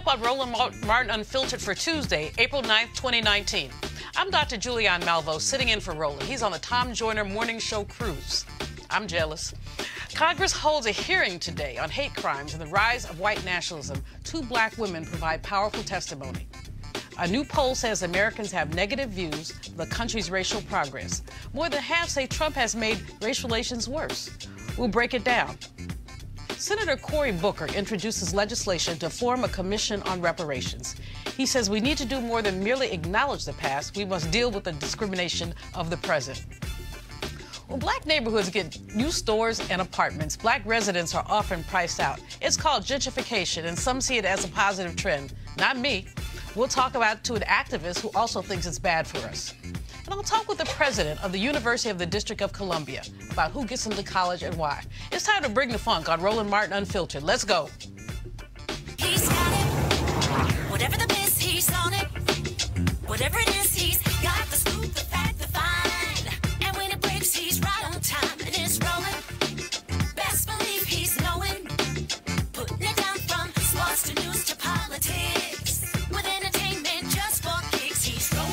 up on Roland Martin Unfiltered for Tuesday, April 9th, 2019. I'm Dr. Julianne Malveaux, sitting in for Roland. He's on the Tom Joyner Morning Show cruise. I'm jealous. Congress holds a hearing today on hate crimes and the rise of white nationalism. Two black women provide powerful testimony. A new poll says Americans have negative views of the country's racial progress. More than half say Trump has made race relations worse. We'll break it down. Senator Cory Booker introduces legislation to form a commission on reparations. He says we need to do more than merely acknowledge the past. We must deal with the discrimination of the present. When black neighborhoods get new stores and apartments, black residents are often priced out. It's called gentrification, and some see it as a positive trend. Not me. We'll talk about it to an activist who also thinks it's bad for us. And I'll talk with the president of the University of the District of Columbia about who gets into college and why. It's time to bring the funk on Roland Martin Unfiltered. Let's go. He's got it. Whatever the miss, he's on it. Whatever it is, he's got the scoop, the fact, the find. And when it breaks, he's right on time and it's rolling. Best believe he's knowing. Putting it down from sports to news to politics. With entertainment just for kicks, he's rolling.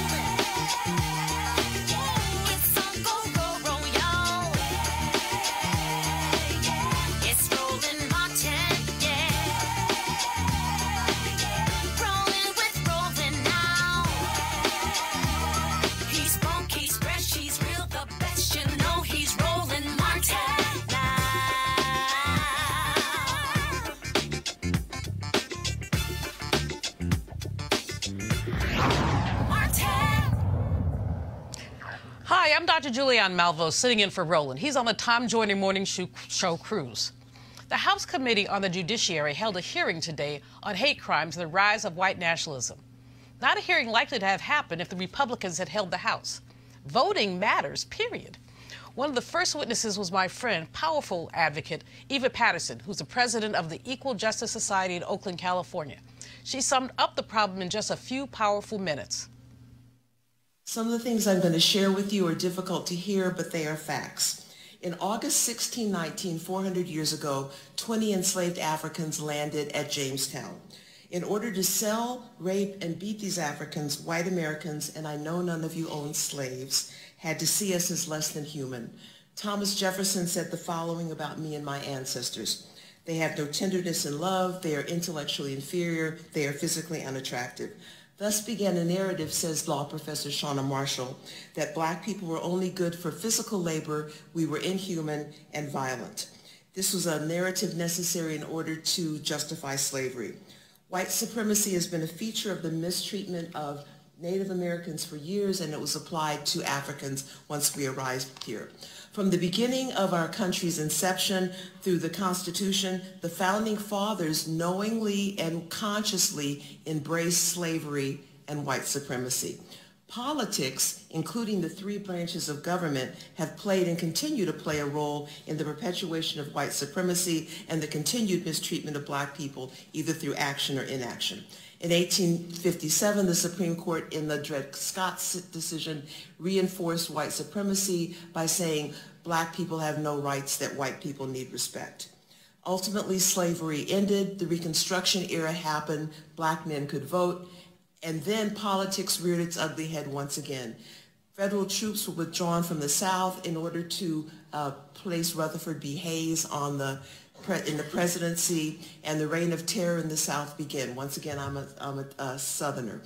It's on go, y'all. It's Roland Martin, rolling with Roland now. He's funk, he's fresh, he's real, the best, you know he's Roland Martin now. Hi, I'm Dr. Julianne Malveaux, sitting in for Roland. He's on the Tom Joyner Morning Show cruise. The House Committee on the Judiciary held a hearing today on hate crimes and the rise of white nationalism. Not a hearing likely to have happened if the Republicans had held the House. Voting matters, period. One of the first witnesses was my friend, powerful advocate, Eva Patterson, who's the president of the Equal Justice Society in Oakland, California. She summed up the problem in just a few powerful minutes. Some of the things I'm going to share with you are difficult to hear, but they are facts. In August 1619, 400 years ago, 20 enslaved Africans landed at Jamestown. In order to sell, rape, and beat these Africans, white Americans, and I know none of you own slaves, had to see us as less than human. Thomas Jefferson said the following about me and my ancestors. They have no tenderness and love, they are intellectually inferior, they are physically unattractive. Thus began a narrative, says law professor Shauna Marshall, that black people were only good for physical labor, we were inhuman and violent. This was a narrative necessary in order to justify slavery. White supremacy has been a feature of the mistreatment of Native Americans for years, and it was applied to Africans once we arrived here. From the beginning of our country's inception through the Constitution, the Founding Fathers knowingly and consciously embraced slavery and white supremacy. Politics, including the three branches of government, have played and continue to play a role in the perpetuation of white supremacy and the continued mistreatment of black people, either through action or inaction. In 1857, the Supreme Court, in the Dred Scott decision, reinforced white supremacy by saying black people have no rights, that white people need respect. Ultimately, slavery ended, the Reconstruction era happened, black men could vote, and then politics reared its ugly head once again. Federal troops were withdrawn from the South in order to place Rutherford B. Hayes in the presidency, and the reign of terror in the South began. Once again, I'm a Southerner.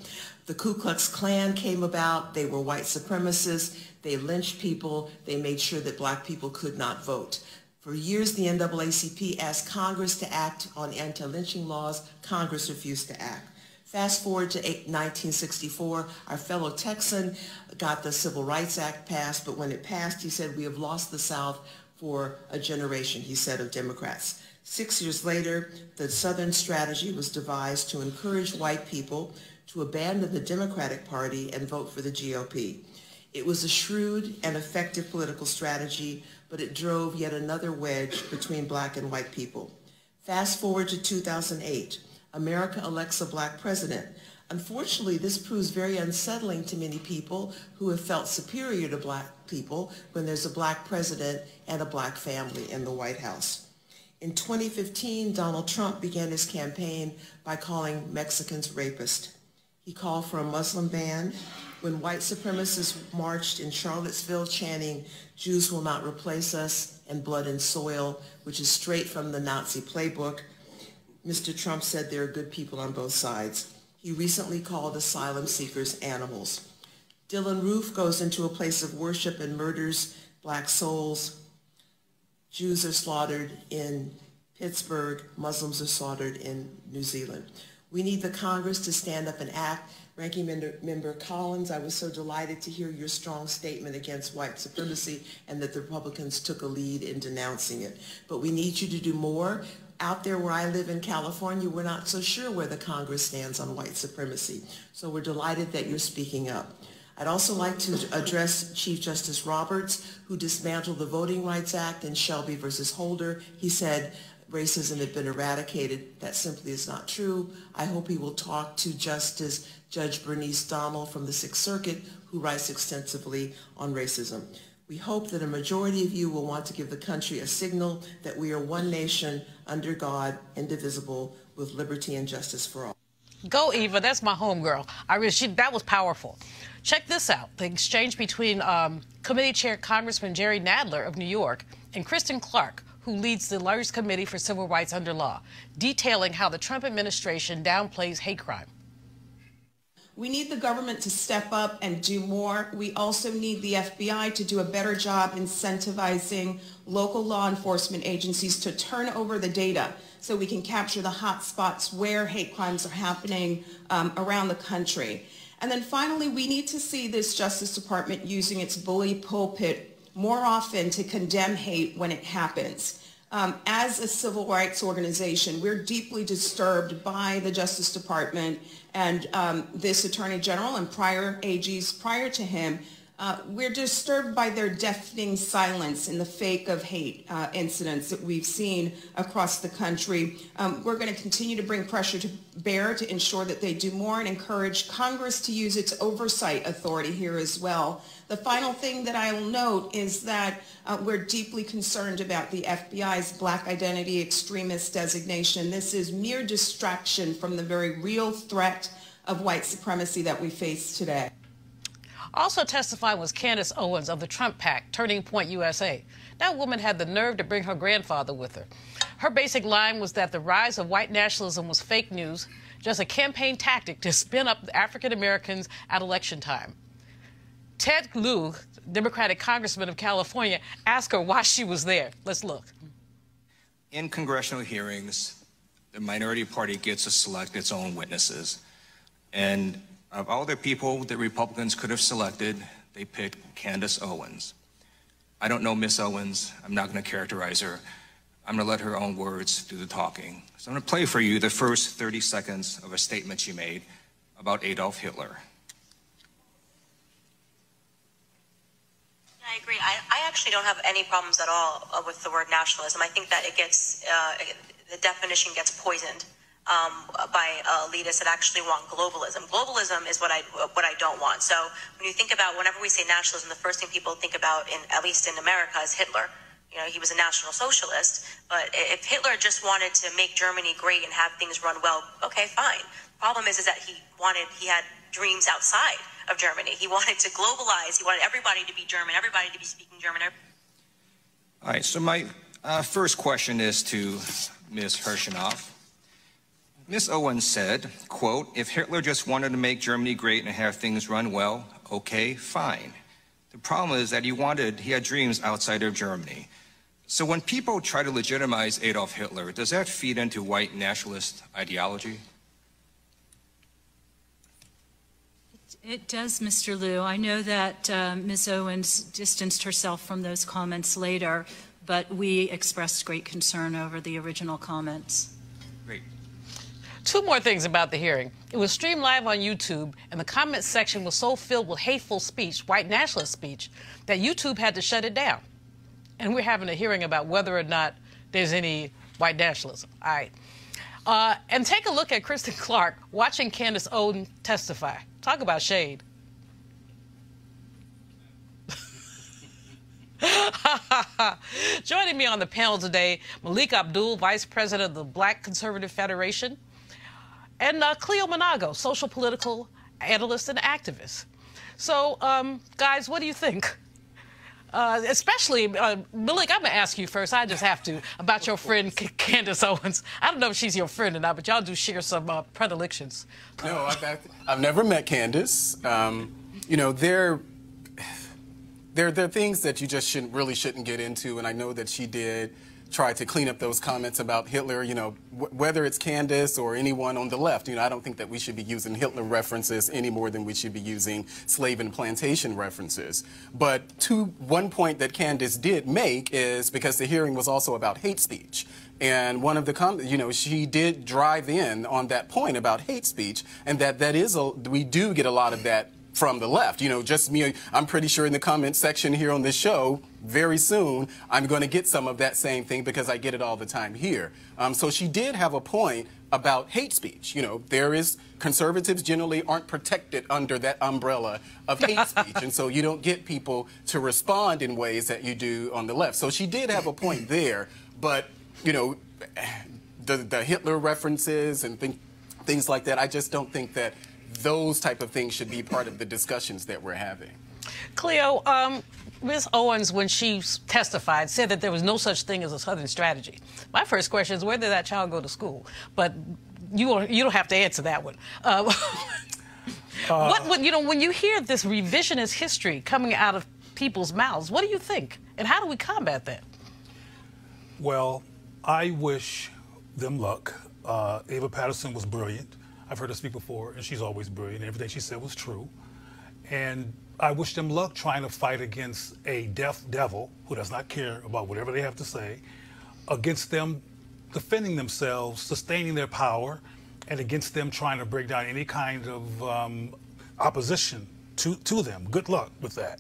The Ku Klux Klan came about. They were white supremacists. They lynched people. They made sure that black people could not vote. For years, the NAACP asked Congress to act on anti-lynching laws. Congress refused to act. Fast forward to 1964, our fellow Texan got the Civil Rights Act passed, but when it passed, he said, we have lost the South for a generation, he said, of Democrats. 6 years later, the Southern strategy was devised to encourage white people to abandon the Democratic Party and vote for the GOP. It was a shrewd and effective political strategy, but it drove yet another wedge between black and white people. Fast forward to 2008. America elects a black president. Unfortunately, this proves very unsettling to many people who have felt superior to black people when there's a black president and a black family in the White House. In 2015, Donald Trump began his campaign by calling Mexicans racist. He called for a Muslim ban. When white supremacists marched in Charlottesville chanting, "Jews will not replace us," and "blood and soil," which is straight from the Nazi playbook, Mr. Trump said there are good people on both sides. He recently called asylum seekers animals. Dylan Roof goes into a place of worship and murders black souls. Jews are slaughtered in Pittsburgh. Muslims are slaughtered in New Zealand. We need the Congress to stand up and act. Ranking Member Collins, I was so delighted to hear your strong statement against white supremacy and that the Republicans took a lead in denouncing it. But we need you to do more. Out there where I live in California, we're not so sure where the Congress stands on white supremacy. So we're delighted that you're speaking up. I'd also like to address Chief Justice Roberts, who dismantled the Voting Rights Act in Shelby versus Holder. He said racism had been eradicated. That simply is not true. I hope he will talk to Justice Judge Bernice Donnell from the Sixth Circuit, who writes extensively on racism. We hope that a majority of you will want to give the country a signal that we are one nation under God, indivisible, with liberty and justice for all. Go, Eva. That's my homegirl. That was powerful. Check this out. The exchange between Committee Chair Congressman Jerry Nadler of New York and Kristen Clarke, who leads the Lawyers Committee for Civil Rights Under Law, detailing how the Trump administration downplays hate crime. We need the government to step up and do more. We also need the FBI to do a better job incentivizing local law enforcement agencies to turn over the data so we can capture the hot spots where hate crimes are happening around the country. And then finally, we need to see this Justice Department using its bully pulpit more often to condemn hate when it happens. As a civil rights organization, we're deeply disturbed by the Justice Department and this Attorney General and prior AGs prior to him. We're disturbed by their deafening silence in the fake of hate incidents that we've seen across the country. We're going to continue to bring pressure to bear to ensure that they do more and encourage Congress to use its oversight authority here as well. The final thing that I will note is that we're deeply concerned about the FBI's Black Identity Extremist designation. This is mere distraction from the very real threat of white supremacy that we face today. Also testifying was Candace Owens of the Trump PAC, Turning Point USA. That woman had the nerve to bring her grandfather with her. Her basic line was that the rise of white nationalism was fake news, just a campaign tactic to spin up African Americans at election time. Ted Lieu, Democratic Congressman of California, asked her why she was there. Let's look. In congressional hearings, the minority party gets to select its own witnesses. And of all the people that Republicans could have selected, they picked Candace Owens. I don't know Miss Owens. I'm not going to characterize her. I'm going to let her own words do the talking. So I'm going to play for you the first 30 seconds of a statement she made about Adolf Hitler. I agree. I actually don't have any problems at all with the word nationalism. I think that it gets, the definition gets poisoned by elitists that actually want globalism. Globalism is what I don't want. So when you think about, whenever we say nationalism, the first thing people think about, at least in America, is Hitler. You know, he was a National Socialist. But if Hitler just wanted to make Germany great and have things run well, okay, fine. Problem is that he had dreams outside of Germany. He wanted to globalize. He wanted everybody to be German, everybody to be speaking German. All right, so my first question is to Ms. Hershanoff. Ms. Owens said, quote, if Hitler just wanted to make Germany great and have things run well, okay, fine. The problem is that he had dreams outside of Germany. So when people try to legitimize Adolf Hitler, does that feed into white nationalist ideology? It does, Mr. Lieu. I know that Ms. Owens distanced herself from those comments later, but we expressed great concern over the original comments. Great. Two more things about the hearing. It was streamed live on YouTube, and the comment section was so filled with hateful speech, white nationalist speech, that YouTube had to shut it down. And we're having a hearing about whether or not there's any white nationalism. All right. And take a look at Kristen Clarke watching Candace Owens testify. Talk about shade. Joining me on the panel today, Malik Abdul, Vice President of the Black Conservative Federation, and Cleo Manago, social political analyst and activist. So, guys, what do you think? Especially, Malik, I'm going to ask you first. I just have to, about your friend Candace Owens. I don't know if she's your friend or not, but y'all do share some predilections. No, I've never met Candace. You know, there are things that you just shouldn't get into, and I know that she did try to clean up those comments about Hitler. You know, whether it's Candace or anyone on the left, you know, I don't think that we should be using Hitler references any more than we should be using slave and plantation references. But one point that Candace did make is because the hearing was also about hate speech. And one of the you know, she did drive in on that point about hate speech, and we do get a lot of that from the left. You know, just me, I'm pretty sure in the comment section here on this show, very soon, I'm going to get some of that same thing because I get it all the time here. So she did have a point about hate speech. You know, conservatives generally aren't protected under that umbrella of hate speech. And so you don't get people to respond in ways that you do on the left. So she did have a point there. But, you know, the Hitler references and things like that, I just don't think that those type of things should be part of the discussions that we're having. Cleo, Ms. Owens, when she testified, said that there was no such thing as a Southern strategy. My first question is, where did that child go to school? But you don't have to answer that one. You know, when you hear this revisionist history coming out of people's mouths, what do you think? And how do we combat that? Well, I wish them luck. Ava Patterson was brilliant. I've heard her speak before, and she's always brilliant. Everything she said was true. And I wish them luck trying to fight against a deaf devil who does not care about whatever they have to say, against them defending themselves, sustaining their power, and against them trying to break down any kind of opposition to them. Good luck with that.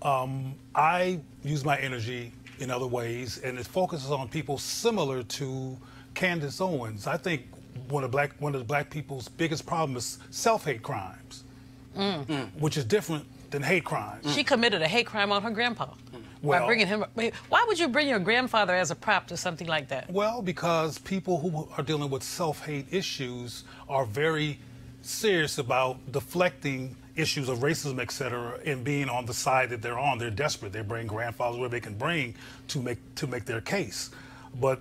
I use my energy in other ways, and it focuses on people similar to Candace Owens. I think one of the black people's biggest problems is self-hate crimes, which is different than hate crimes. She committed a hate crime on her grandpa by bringing him. Why would you bring your grandfather as a prop to something like that? Well, because people who are dealing with self-hate issues are very serious about deflecting issues of racism, et cetera, and being on the side that they're on. They're desperate. They bring grandfathers where they can bring to make their case. But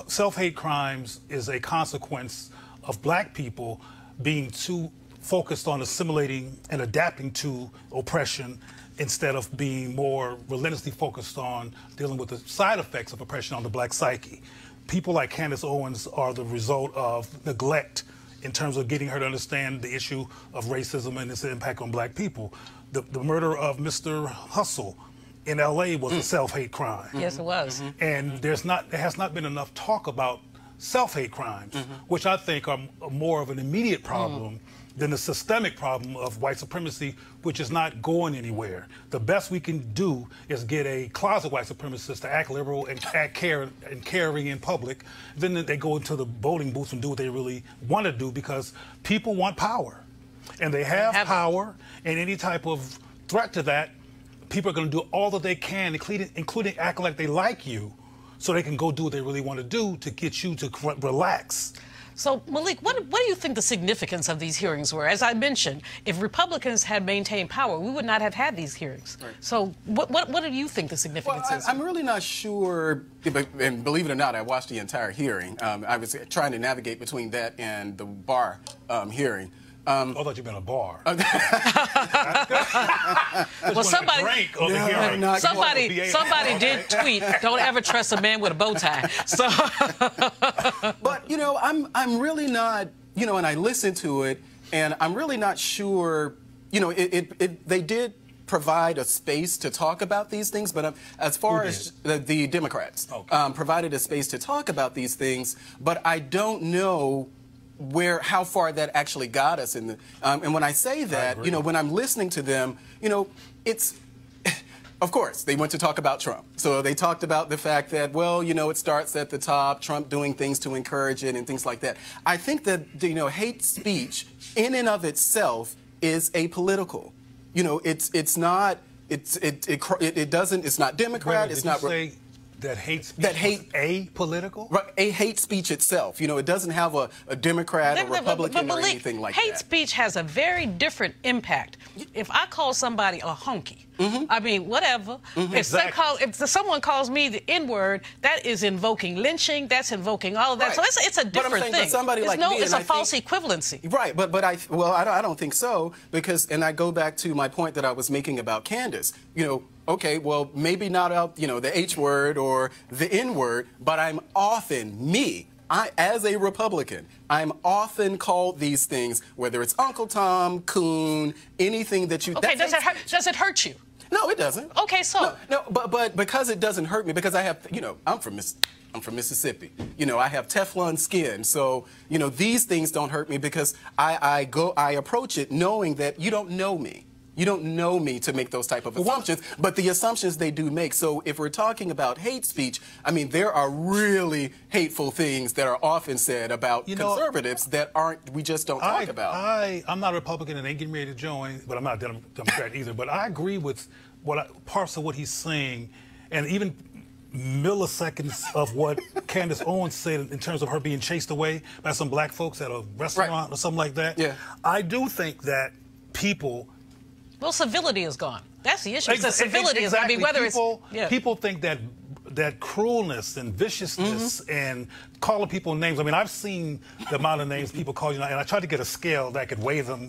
self-hate crimes is a consequence of black people being too focused on assimilating and adapting to oppression instead of being more relentlessly focused on dealing with the side effects of oppression on the black psyche. People like Candace Owens are the result of neglect in terms of getting her to understand the issue of racism and its impact on black people. The murder of Mr. Hustle in L.A. was a self-hate crime. Yes, it was. And there has not been enough talk about self-hate crimes, which I think are more of an immediate problem than the systemic problem of white supremacy, which is not going anywhere. The best we can do is get a closet white supremacist to act liberal and act caring in public. Then they go into the voting booths and do what they really want to do because people want power. And they have power, and any type of threat to that, people are going to do all that they can, including act like they like you, so they can go do what they really want to do to get you to relax. So, Malik, what do you think the significance of these hearings were? As I mentioned, if Republicans had maintained power, we would not have had these hearings. Right. So what do you think the significance is? I'm really not sure, and believe it or not, I watched the entire hearing. I was trying to navigate between that and the Barr hearing. I thought you'd been a bar. Well, somebody did tweet, "Don't ever trust a man with a bow tie." So, but you know, I'm really not, you know, and I listened to it, and I'm really not sure. You know, they did provide a space to talk about these things, but as far as the Democrats provided a space to talk about these things, but I don't know how far that actually got us in the and when I say that, you know, when I'm listening to them, you know, it's of course they went to talk about Trump. So they talked about the fact that, well, you know, it starts at the top, Trump doing things to encourage it and things like that. I think that, you know, hate speech in and of itself is apolitical. You know, it's not It doesn't. It's not Democrat. Did it's you not. Say that hate speech was apolitical? Right, a hate speech itself. You know, it doesn't have a Democrat or Republican or anything like that. Hate speech has a very different impact. If I call somebody a honky, I mean, whatever. If someone calls me the N-word, that is invoking lynching. That's invoking all of that. Right. So it's a different thing. But somebody like me, it's a false equivalency. Right, but I don't think so, because, and I go back to my point that I was making about Candace. You know, okay, well, maybe not the H word or the N word, but I'm often, as a Republican, I'm often called these things, whether it's Uncle Tom, coon, anything that you... Okay, does it hurt you? No, it doesn't. Okay, so... No, but because it doesn't hurt me, because I have, I'm from Mississippi. You know, I have Teflon skin. So, these things don't hurt me because I approach it knowing that you don't know me. You don't know me to make those type of assumptions, but the assumptions they do make. So if we're talking about hate speech, I mean, there are really hateful things that are often said about conservatives that we just don't talk about. I'm not a Republican and ain't getting ready to join, but I'm not a Democrat either. But I agree with parts of what he's saying, and even milliseconds of what Candace Owens said in terms of her being chased away by some black folks at a restaurant or something like that. Yeah. I do think that people... Well, civility is gone. That's the issue. Civility is, I mean, whether people think that cruelness and viciousness and calling people names. I mean, I've seen the amount of names people call you, and I tried to get a scale that could weigh them,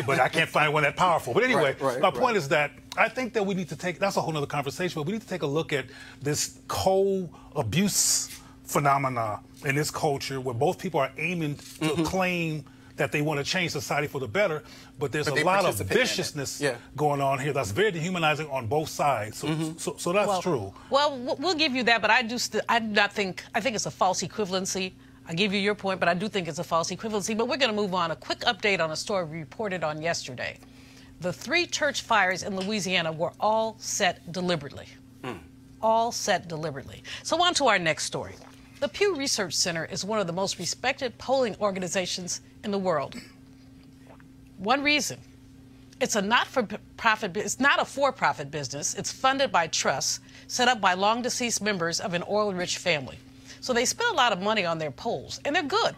but I can't find one that powerful. But anyway, my point is that I think that we need to take, that's a whole other conversation, but we need to take a look at this co-abuse phenomena in this culture where both people are aiming to claim that they want to change society for the better, but there's a lot of viciousness going on here that's very dehumanizing on both sides. So that's true. Well, we'll give you that, but I think it's a false equivalency. I give you your point, but I do think it's a false equivalency. But we're going to move on. A quick update on a story we reported on yesterday. The 3 church fires in Louisiana were all set deliberately. All set deliberately. So on to our next story. The Pew Research Center is one of the most respected polling organizations in the world. One reason: it's not a for-profit business. It's funded by trusts set up by long-deceased members of an oil-rich family. So they spend a lot of money on their polls, and they're good.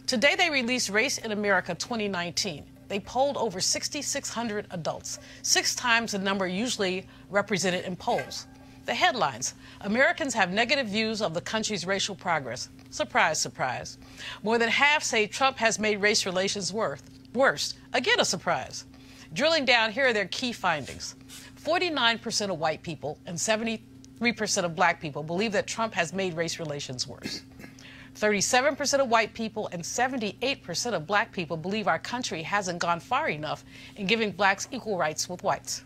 Today they released Race in America 2019. They polled over 6,600 adults, 6 times the number usually represented in polls. The headlines: Americans have negative views of the country's racial progress. Surprise, surprise. More than half say Trump has made race relations worse. Again, a surprise. Drilling down, here are their key findings. 49% of white people and 73% of black people believe that Trump has made race relations worse. 37% of white people and 78% of black people believe our country hasn't gone far enough in giving blacks equal rights with whites.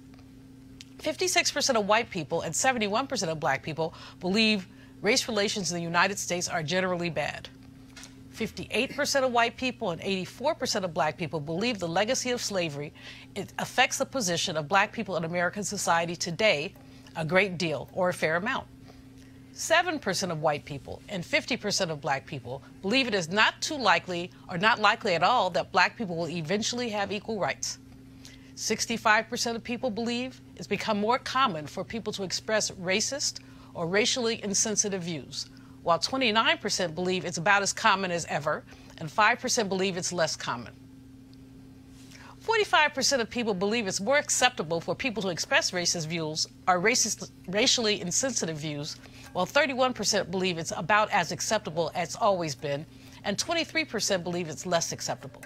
56% of white people and 71% of black people believe race relations in the United States are generally bad. 58% of white people and 84% of black people believe the legacy of slavery affects the position of black people in American society today a great deal or a fair amount. 7% of white people and 50% of black people believe it is not too likely or not likely at all that black people will eventually have equal rights. 65% of people believe it's become more common for people to express racist or racially insensitive views, while 29% believe it's about as common as ever, and 5% believe it's less common. 45% of people believe it's more acceptable for people to express racist views or racially insensitive views, while 31% believe it's about as acceptable as it's always been, and 23% believe it's less acceptable.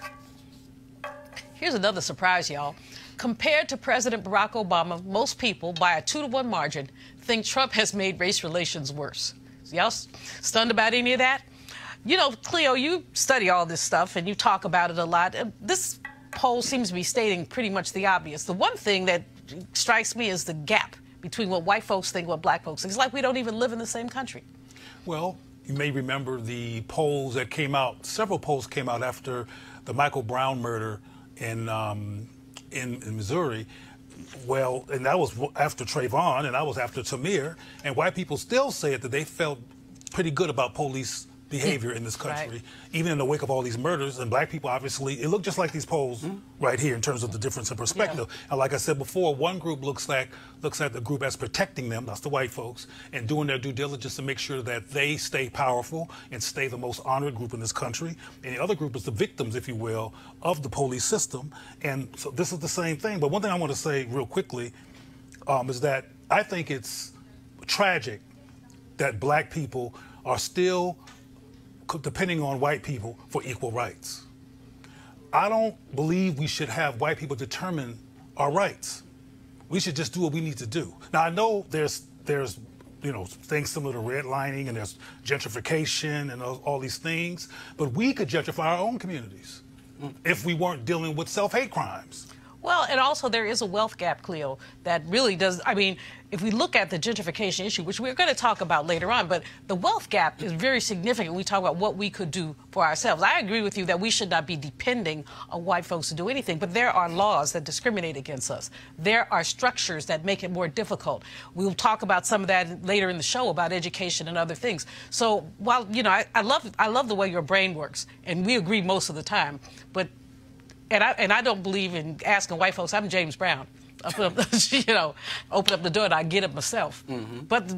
Here's another surprise, y'all. Compared to President Barack Obama, most people, by a 2-to-1 margin, think Trump has made race relations worse. So y'all stunned about any of that? You know, Cleo, you study all this stuff and you talk about it a lot. This poll seems to be stating pretty much the obvious. The one thing that strikes me is the gap between what white folks think and what black folks think. It's like we don't even live in the same country. Well, you may remember the polls that came out. Several polls came out after the Michael Brown murder in Missouri. Well, and that was after Trayvon, and that was after Tamir, and white people still said that they felt pretty good about police behavior in this country, even in the wake of all these murders. And black people, obviously, it looked just like these polls right here in terms of the difference in perspective. And like I said before, one group looks at the group as protecting them, that's the white folks, and doing their due diligence to make sure that they stay powerful and stay the most honored group in this country. And the other group is the victims, if you will, of the police system. And so this is the same thing. But one thing I want to say real quickly is that I think it's tragic that black people are still depending on white people for equal rights. I don't believe we should have white people determine our rights. We should just do what we need to do. Now, I know there's things similar to redlining and there's gentrification and all these things, but we could gentrify our own communities if we weren't dealing with self-hate crimes. Well, and also there is a wealth gap, Cleo, that really does, I mean, if we look at the gentrification issue, which we're going to talk about later on, but the wealth gap is very significant when we talk about what we could do for ourselves. I agree with you that we should not be depending on white folks to do anything, but there are laws that discriminate against us. There are structures that make it more difficult. We'll talk about some of that later in the show about education and other things. So while, you know, I love the way your brain works, and we agree most of the time, but and I don't believe in asking white folks. I'm James Brown. You know, open up the door and I get it myself. But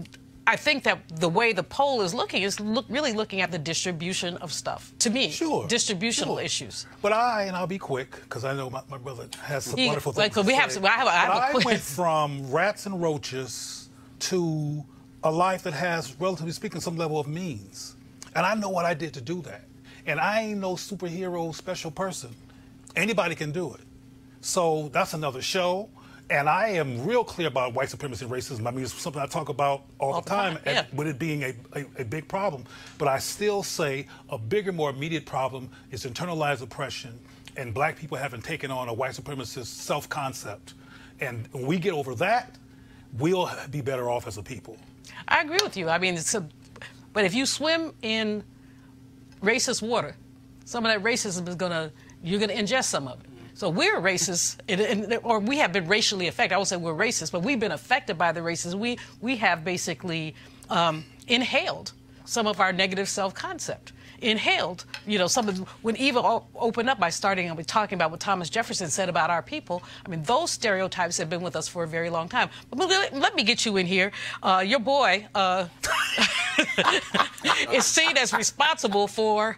I think that the way the poll is looking is really looking at the distribution of stuff. To me, distributional issues. But I'll be quick because I know my brother has some wonderful things to say. I went from rats and roaches to a life that has, relatively speaking, some level of means. And I know what I did to do that. And I ain't no superhero special person. Anybody can do it. So that's another show. And I am real clear about white supremacy and racism. I mean, it's something I talk about all the time. With it being a big problem. But I still say a bigger, more immediate problem is internalized oppression and black people having taken on a white supremacist self-concept. And when we get over that, we'll be better off as a people. I agree with you. I mean, but if you swim in racist water, some of that racism is you're going to ingest some of it. So we're racist, or we have been racially affected. I won't say we're racist, but we've been affected by the racism. We have basically inhaled some of our negative self-concept. Inhaled, you know, when Eva opened up by talking about what Thomas Jefferson said about our people, I mean, those stereotypes have been with us for a very long time. But let me get you in here. Your boy is seen as responsible for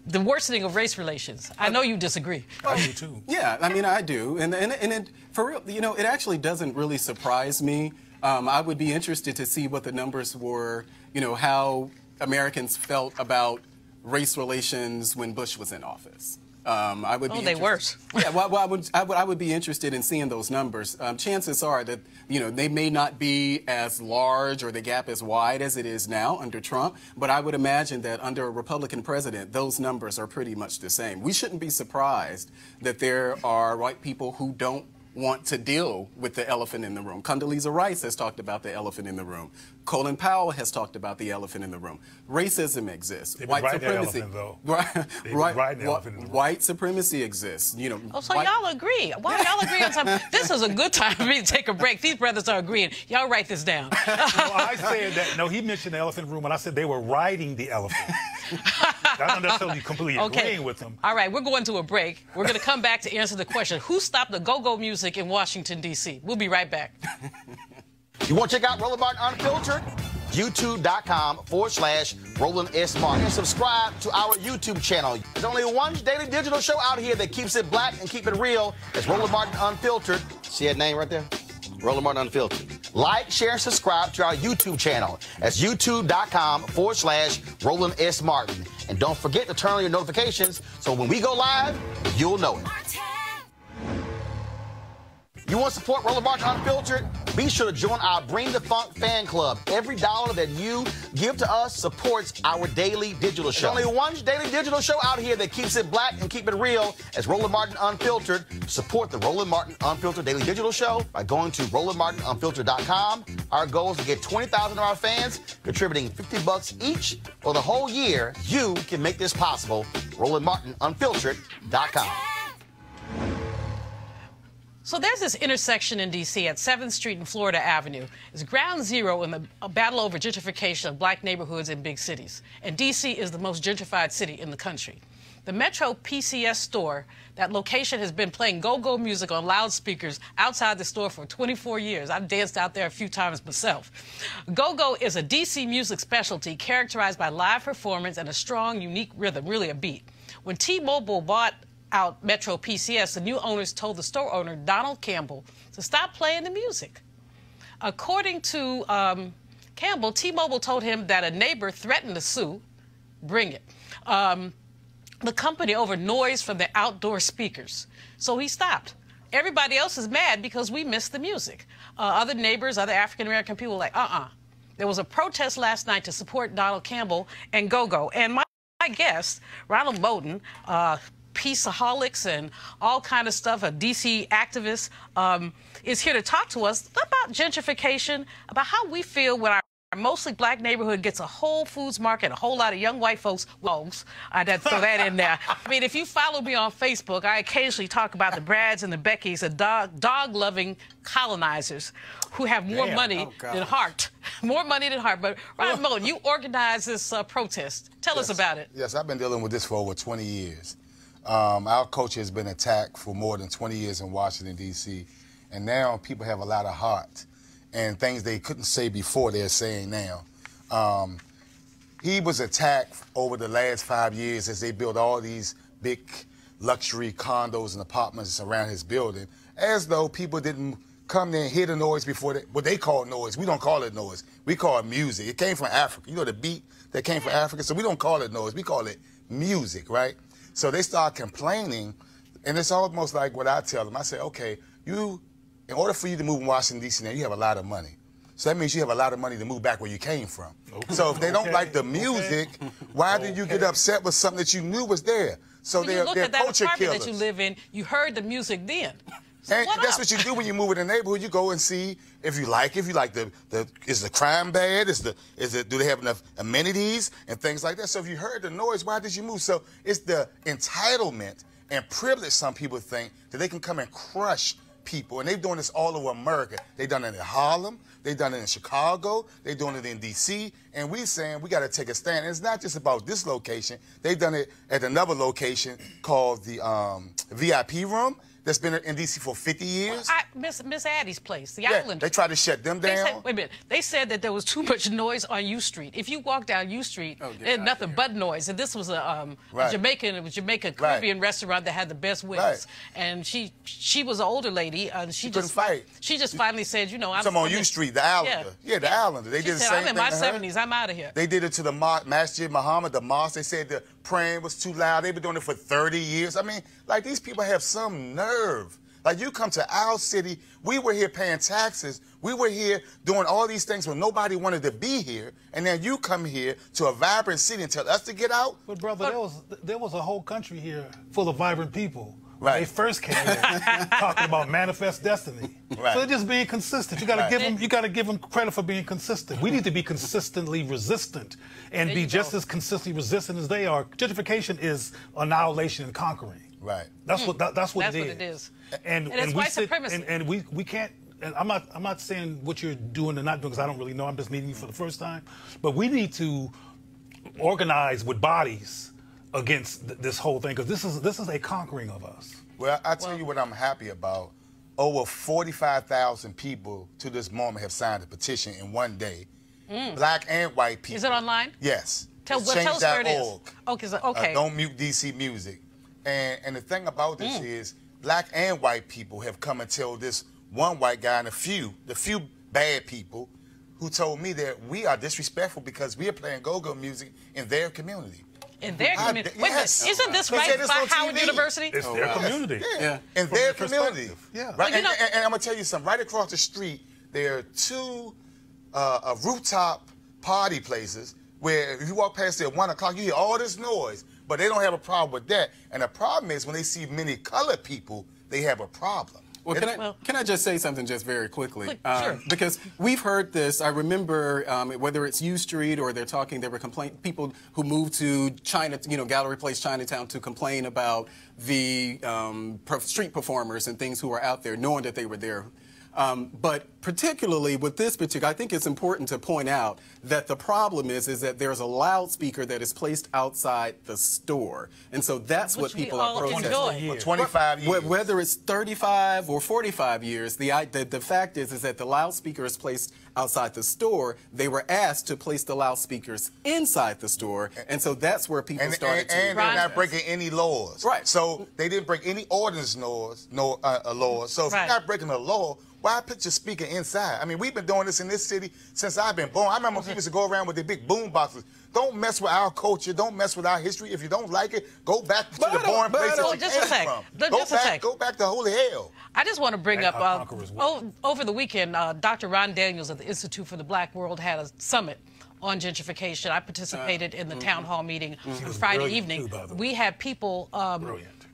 the worsening of race relations. I know you disagree. I do too. Yeah, I mean, I do. And it, for real, you know, it actually doesn't really surprise me. I would be interested to see what the numbers were, you know, how Americans felt about race relations when Bush was in office. I would be they worse. Yeah, well, I would be interested in seeing those numbers. Chances are that, you know, they may not be as large or the gap as wide as it is now under Trump, but I would imagine that under a Republican president, those numbers are pretty much the same. We shouldn't be surprised that there are white people who don't want to deal with the elephant in the room. Condoleezza Rice has talked about the elephant in the room. Colin Powell has talked about the elephant in the room. Racism exists. White supremacy, white supremacy exists. You know. Oh, so y'all agree? Why y'all agree on something? This is a good time for me to take a break. These brothers are agreeing. Y'all write this down. Well, I said that. No, he mentioned the elephant in the room, and I said they were riding the elephant. I'm not necessarily completely agreeing with him. All right, we're going to a break. We're going to come back to answer the question: who stopped the go-go music in Washington, D.C.? We'll be right back. You want to check out Roland Martin Unfiltered? YouTube.com/Roland S. Martin. And subscribe to our YouTube channel. There's only one daily digital show out here that keeps it black and keep it real. It's Roland Martin Unfiltered. See that name right there? Roland Martin Unfiltered. Like, share, and subscribe to our YouTube channel. That's YouTube.com/Roland S. Martin. And don't forget to turn on your notifications so when we go live, you'll know it. You want to support Roland Martin Unfiltered? Be sure to join our Bring the Funk fan club. Every dollar that you give to us supports our daily digital show. There's only one daily digital show out here that keeps it black and keep it real. It's Roland Martin Unfiltered. Support the Roland Martin Unfiltered daily digital show by going to RolandMartinUnfiltered.com. Our goal is to get 20,000 of our fans contributing $50 each for the whole year. You can make this possible. RolandMartinUnfiltered.com. So there's this intersection in D.C. at 7th Street and Florida Avenue. It's ground zero in the battle over gentrification of black neighborhoods in big cities. And D.C. is the most gentrified city in the country. The Metro PCS store, that location has been playing go-go music on loudspeakers outside the store for 24 years. I've danced out there a few times myself. Go-go is a D.C. music specialty characterized by live performance and a strong, unique rhythm, really a beat. When T-Mobile bought out Metro PCS, the new owners told the store owner, Donald Campbell, to stop playing the music. According to Campbell, T-Mobile told him that a neighbor threatened to sue, bring it, the company over noise from the outdoor speakers. So he stopped. Everybody else is mad because we missed the music. Other neighbors, other African-American people were like, There was a protest last night to support Donald Campbell and Go-Go. And my guest, Ronald Moten, Peaceaholics and all kind of stuff, a D.C. activist, is here to talk to us about gentrification, about how we feel when our mostly black neighborhood gets a Whole Foods Market, a whole lot of young white folks. I'd have to throw that in there. I mean, if you follow me on Facebook, I occasionally talk about the Brads and the Beckys, the dog-loving colonizers who have more money than heart. More money than heart. But Ron Moten, you organized this protest. Tell us about it. Yes, I've been dealing with this for over 20 years. Our culture has been attacked for more than 20 years in Washington, D.C., and now people have a lot of heart. And things they couldn't say before, they're saying now. He was attacked over the last 5 years as they built all these big luxury condos and apartments around his building, as though people didn't come there and hear the noise before what they call noise. We don't call it noise. We call it music. It came from Africa. You know the beat that came from Africa? So we don't call it noise. We call it music, right? So they start complaining, and it's almost like what I tell them. I say, okay, in order for you to move in Washington, D.C. now, you have a lot of money. So that means you have a lot of money to move back where you came from. Okay. So if they don't like the music, why did you get upset with something that you knew was there? So they're culture killers. You look at that apartment that you live in, you heard the music then. So and that's what you do when you move in a neighborhood. You go and see if you like is the crime bad? Do they have enough amenities and things like that? So if you heard the noise, why did you move? So it's the entitlement and privilege, some people think, that they can come and crush people, and they've done this all over America. They've done it in Harlem, they've done it in Chicago, they're doing it in D.C., and we're saying we got to take a stand. And it's not just about this location. They've done it at another location called the VIP room that's been in D.C. for 50 years. Miss Addie's place, the Island. They tried to shut them down. Wait a minute. They said that there was too much noise on U Street. If you walk down U Street, there's nothing but noise. And this was a Jamaican Caribbean restaurant that had the best wings. Right. And she was an older lady, and she just fight. She just finally said, I'm on U Street, the Islander. Yeah, the Islander. They did the same thing. I'm in my 70s. I'm out of here. They did it to the Masjid Muhammad, the mosque. They said the praying was too loud. They've been doing it for 30 years. I mean, like, these people have some nerve. Like, you come to our city, we were here paying taxes, we were here doing all these things when nobody wanted to be here, and then you come here to a vibrant city and tell us to get out? But brother, there was a whole country here full of vibrant people. Right. They first came in talking about manifest destiny. Right. So they're just being consistent. You got to give them credit for being consistent. We need to be consistently resistant and be just as consistently resistant as they are. Gentrification is annihilation and conquering. Right. That's what it is. And it's white supremacy. And we can't. And I'm not saying what you're doing and not doing, because I don't really know. I'm just meeting you for the first time. But we need to organize with bodies against this whole thing, because this is a conquering of us. Well, I tell you what I'm happy about. Over 45,000 people to this moment have signed a petition in one day. Black and white people. Is it online? Yes. Tell us where it is. Okay. Don't mute DC music. And the thing about this is, black and white people have come and tell this one white guy and the few bad people who told me that we are disrespectful because we are playing go-go music in their community. In their community? Wait a minute, isn't this right by Howard University? It's their community. Yeah. In their community. Yeah. Right? And I'm going to tell you something. Right across the street, there are two rooftop party places where if you walk past there at 1 o'clock, you hear all this noise, but they don't have a problem with that. And the problem is when they see many colored people, they have a problem. Well, can I just say something just very quickly? Sure. Because we've heard this. I remember whether it's U Street or there were people who moved to China, Gallery Place, Chinatown, to complain about the street performers and things who were out there, knowing that they were there. But particularly with this particular, I think it's important to point out that the problem is that there's a loudspeaker that is placed outside the store. And so that's what people are protesting. For 25 years. Whether it's 35 or 45 years, the fact is that the loudspeaker is placed outside the store. They were asked to place the loudspeakers inside the store. And so that's where people started to... And they're not breaking any laws. Right. So they didn't break any ordinance laws. So if you're not breaking the law, why put your speaker inside? I mean, we've been doing this in this city since I've been born. I remember people used to go around with their big boom boxes. Don't mess with our culture. Don't mess with our history. If you don't like it, go back to the born place that you came from. Go back to holy hell. I just want to bring up, over the weekend, Dr. Ron Daniels at the Institute for the Black World had a summit on gentrification. I participated in the town hall meeting on Friday evening. We had people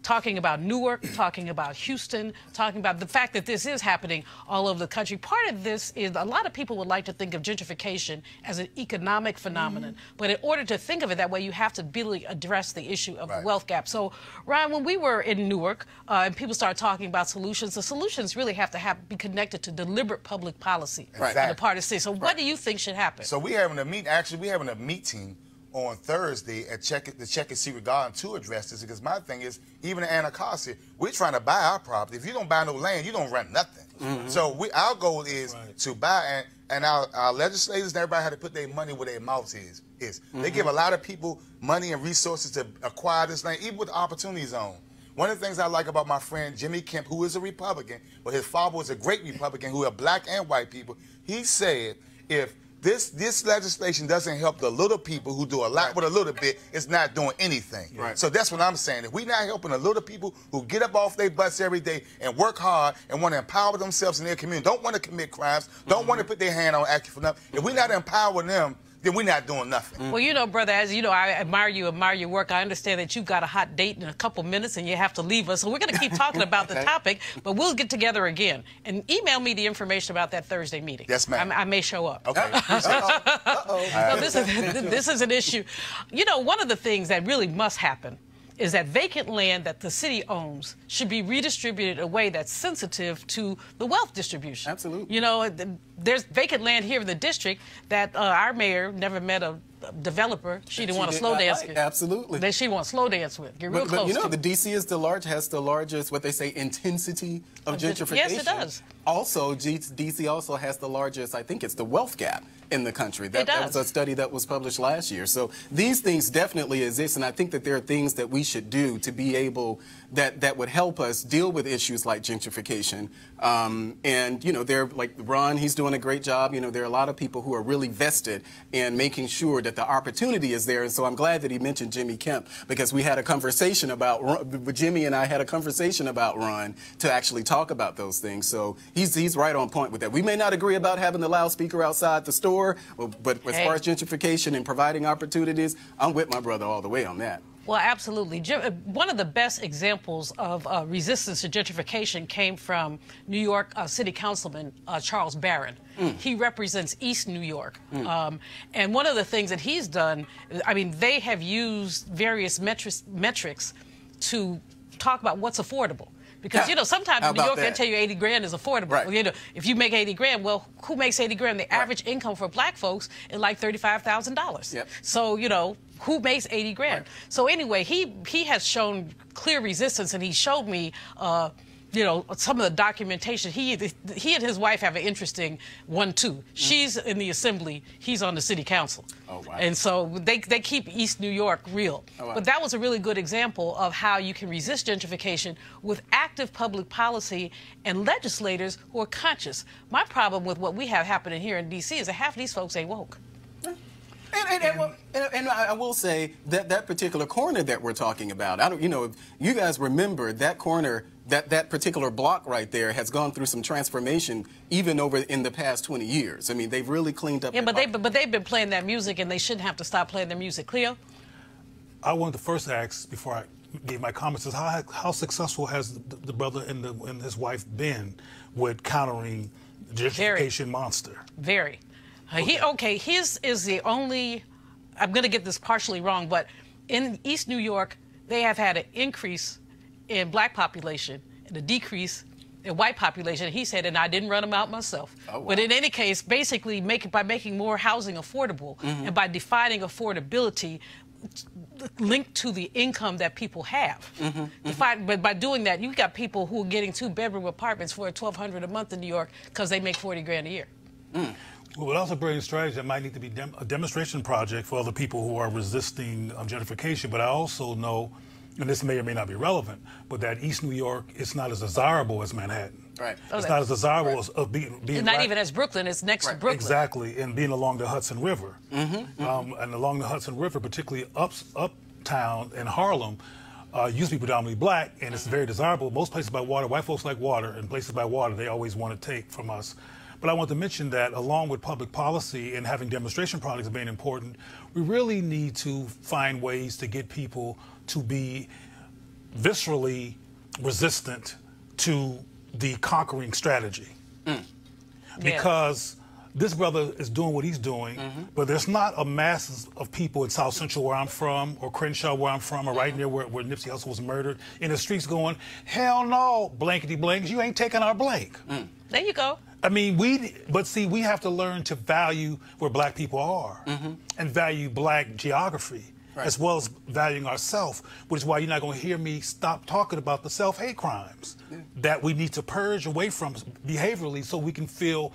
talking about Newark, talking about Houston, talking about the fact that this is happening all over the country. Part of this is a lot of people would like to think of gentrification as an economic phenomenon. But in order to think of it that way, you have to really address the issue of the wealth gap. So, Ryan, when we were in Newark and people started talking about solutions, the solutions really have to be connected to deliberate public policy on the part of the city. So what do you think should happen? So we're having a meeting on Thursday at the Check and Secret Garden to address this, because my thing is, even in Anacostia, we're trying to buy our property. If you don't buy no land, you don't rent nothing. So our goal is to buy, and our legislators and everybody had to put their money where their mouth is. They give a lot of people money and resources to acquire this land, even with the Opportunity Zone. One of the things I like about my friend Jimmy Kemp, who is a Republican, but his father was a great Republican who are black and white people, he said, if this legislation doesn't help the little people who do a lot with a little bit, it's not doing anything. So that's what I'm saying. If we're not helping the little people who get up off their butts every day and work hard and want to empower themselves in their community, don't want to commit crimes, don't want to put their hand on acting for nothing, if we're not empowering them, then we're not doing nothing. Well, you know, brother, as you know, I admire your work. I understand that you've got a hot date in a couple minutes and you have to leave us. So we're going to keep talking about the topic, but we'll get together again. And email me the information about that Thursday meeting. Yes, ma'am. I may show up. Okay. No, this is an issue. You know, one of the things that really must happen is that vacant land that the city owns should be redistributed in a way that's sensitive to the wealth distribution. Absolutely. You know, there's vacant land here in the district that our mayor never met a developer she didn't want to slow dance with. Absolutely. That she didn't want to slow dance with. Get real close. But you know, the DC has the largest, what they say, intensity of gentrification. Yes, it does. Also, DC also has the largest, I think it's the wealth gap in the country. That was a study that was published last year. So these things definitely exist, and I think that there are things that we should do to be able, that would help us deal with issues like gentrification. And, you know, they're like Ron, he's doing a great job. You know, there are a lot of people who are really vested in making sure that the opportunity is there. And so I'm glad that he mentioned Jimmy Kemp, because we had a conversation about, Jimmy and I had a conversation about Ron to actually talk about those things. So he's right on point with that. We may not agree about having the loudspeaker outside the store, but as far as gentrification and providing opportunities, I'm with my brother all the way on that. Well, absolutely. One of the best examples of resistance to gentrification came from New York City Councilman Charles Barron. He represents East New York. And one of the things that he's done, I mean, they have used various metrics to talk about what's affordable. Because, you know, sometimes in New York, they tell you 80 grand is affordable. Well, you know, if you make 80 grand, well, who makes 80 grand? The average income for black folks is like $35,000. So, you know, who makes 80 grand? So anyway, he has shown clear resistance, and he showed me, you know, some of the documentation. He and his wife have an interesting 1-2. She's in the assembly. He's on the city council. Oh, wow. And so they keep East New York real. Oh, wow. But that was a really good example of how you can resist gentrification with active public policy and legislators who are conscious. My problem with what we have happening here in D.C. is that half of these folks ain't woke. And I will say that that particular corner that we're talking about, you know, if you guys remember that corner, that particular block right there has gone through some transformation even over in the past 20 years. I mean, they've really cleaned up. Yeah, but they've been playing that music, and they shouldn't have to stop playing their music. Cleo? I wanted to first ask, before I gave my comments is how successful has the brother and his wife been with countering gentrification monster? Very. His is the only, I'm going to get this partially wrong, but in East New York, they have had an increase in black population and a decrease in white population. He said, and I didn't run them out myself. Oh, wow. But in any case, basically by making more housing affordable and by defining affordability linked to the income that people have. But by doing that, you've got people who are getting 2-bedroom apartments for $1,200 a month in New York because they make $40,000 a year. Well, it also brings strategy that might need to be a demonstration project for other people who are resisting gentrification. But I also know, and this may or may not be relevant, but that East New York is not as desirable as Manhattan. Right. It's not as desirable as being it's not even as Brooklyn. It's next to Brooklyn. Exactly, and being along the Hudson River. And along the Hudson River, particularly uptown in Harlem, used to be predominantly black, and it's very desirable. Most places by water, white folks like water, and places by water, they always want to take from us. But I want to mention that along with public policy and having demonstration projects being important, we really need to find ways to get people to be viscerally resistant to the conquering strategy. Because this brother is doing what he's doing, but there's not a mass of people in South Central where I'm from, or Crenshaw where I'm from, or right near where Nipsey Hussle was murdered, in the streets going, hell no, blankety blanks, you ain't taking our blank. There you go. I mean, we have to learn to value where black people are and value black geography, as well as valuing ourselves, which is why you're not going to hear me stop talking about the self-hate crimes that we need to purge away from behaviorally so we can feel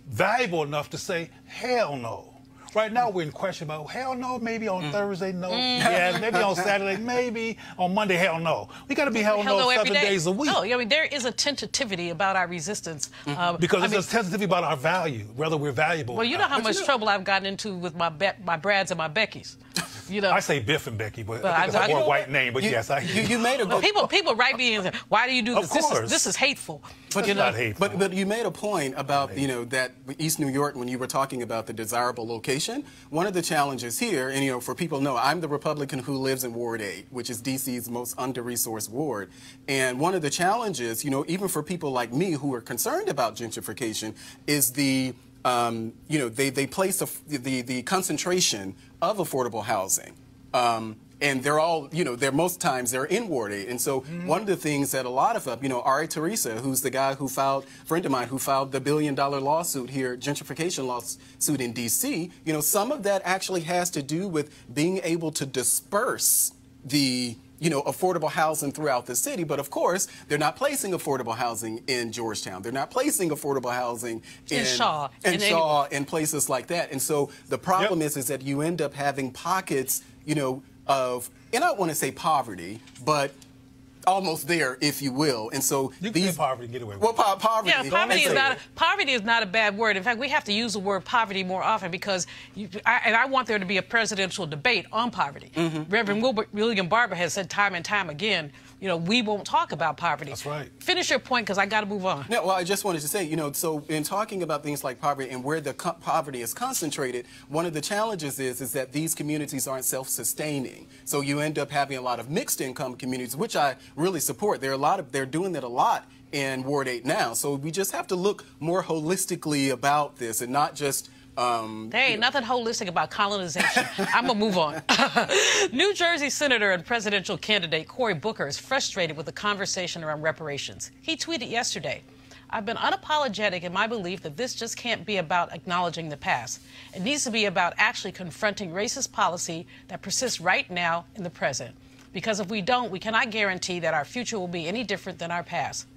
valuable enough to say, hell no. Right now we're in question about, hell no, maybe on Thursday, no. Yeah, maybe on Saturday, maybe. On Monday, hell no. We got to be hell no 7 days a week. No, I mean, there is a tentativity about our resistance. Because there's a sensitivity about our value, whether we're valuable. Well, you know how much trouble I've gotten into with my Brads and my Beckys. You know, I say Biff and Becky, but I think it's a more white name. But yes, you made a good people write me and say, why do you do this? Of course. This is hateful. But it's not hateful. But you made a point about that East New York, when you were talking about the desirable location. One of the challenges here, and for people know, I'm the Republican who lives in Ward 8, which is DC's most under-resourced ward. And one of the challenges, even for people like me who are concerned about gentrification, is the they place the concentration of affordable housing. And they're all, most times they're in Ward 8. And so one of the things that a lot of, Ari Teresa, who's the guy friend of mine who filed the $1 billion lawsuit here, gentrification lawsuit in D.C., some of that actually has to do with being able to disperse the affordable housing throughout the city. But of course, they're not placing affordable housing in Georgetown. They're not placing affordable housing in Shaw. And places like that. And so the problem is that you end up having pockets, of, and I don't want to say poverty, but almost there, if you will. And so you can say poverty, get away with it. Well, poverty. Yeah, poverty is not a bad word. In fact, we have to use the word poverty more often because, I want there to be a presidential debate on poverty. Reverend William Barber has said time and time again, we won't talk about poverty. That's right. Finish your point, because I got to move on. No, well, I just wanted to say, so in talking about things like poverty and where the poverty is concentrated, one of the challenges is that these communities aren't self-sustaining. So you end up having a lot of mixed-income communities, which I really support. They're doing that a lot in Ward 8 now. So we just have to look more holistically about this and not just there ain't nothing holistic about colonization. I'm going to move on. New Jersey Senator and presidential candidate Cory Booker is frustrated with the conversation around reparations. He tweeted yesterday, I've been unapologetic in my belief that this just can't be about acknowledging the past. It needs to be about actually confronting racist policy that persists right now in the present. Because if we don't, we cannot guarantee that our future will be any different than our past.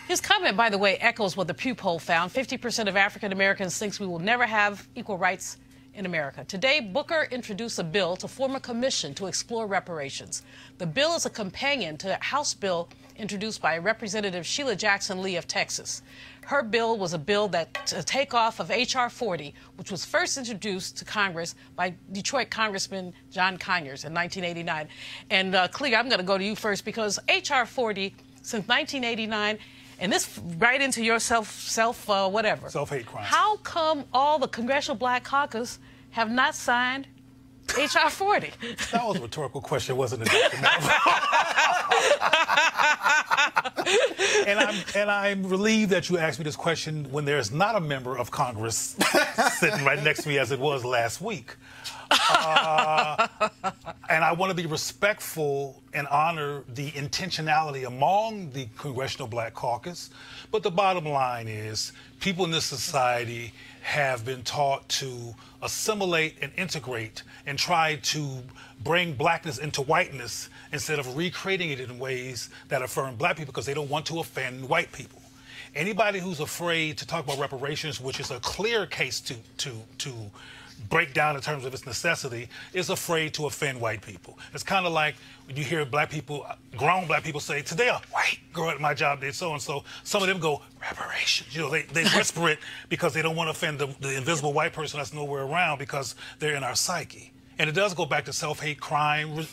His comment, by the way, echoes what the Pew poll found. 50% of African Americans think we will never have equal rights in America. Today, Booker introduced a bill to form a commission to explore reparations. The bill is a companion to a House bill introduced by Representative Sheila Jackson Lee of Texas. Her bill was a bill to take off of H.R. 40, which was first introduced to Congress by Detroit Congressman John Conyers in 1989. And Clea, I'm going to go to you first because H.R. 40, since 1989, and this right into your self-hate crimes. How come all the Congressional Black Caucus have not signed H.R. 40. That was a rhetorical question, wasn't it, Dr. Malvo? And I'm relieved that you asked me this question when there is not a member of Congress sitting right next to me as it was last week. And I want to be respectful and honor the intentionality among the Congressional Black Caucus. But the bottom line is people in this society have been taught to assimilate and integrate and try to bring blackness into whiteness instead of recreating it in ways that affirm black people because they don't want to offend white people. Anybody who's afraid to talk about reparations, which is a clear case to break down in terms of its necessity, is afraid to offend white people. It's kind of like when you hear black people, grown black people say, today a white girl at my job did so-and-so. Some of them go, reparations. You know, they whisper it because they don't want to offend the invisible white person that's nowhere around because they're in our psyche. And it does go back to self-hate crime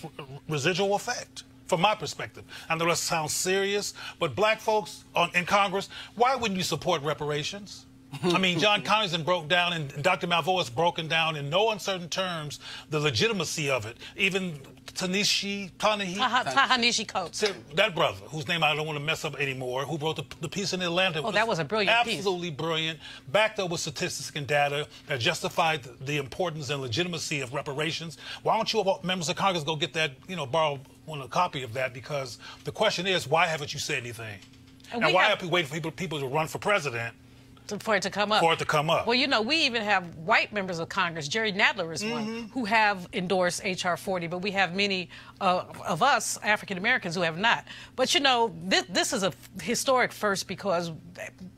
residual effect. From my perspective. I know that sounds serious, but black folks in Congress, why wouldn't you support reparations? I mean, John Conyers broke down, and Dr. Malvo has broken down in no uncertain terms the legitimacy of it. Even Ta-Nehisi Coates. That brother, whose name I don't want to mess up anymore, who wrote the piece in Atlanta. Oh, that was a brilliant piece. Absolutely brilliant. Backed up with statistics and data that justified the importance and legitimacy of reparations. Why don't you members of Congress go get that, borrow a copy of that? Because the question is, why haven't you said anything? And why are we waiting for people to run for president? For it to come up. For it to come up. Well, we even have white members of Congress, Jerry Nadler is one, who have endorsed H.R. 40, but we have many of us, African Americans, who have not. But, this is a historic first because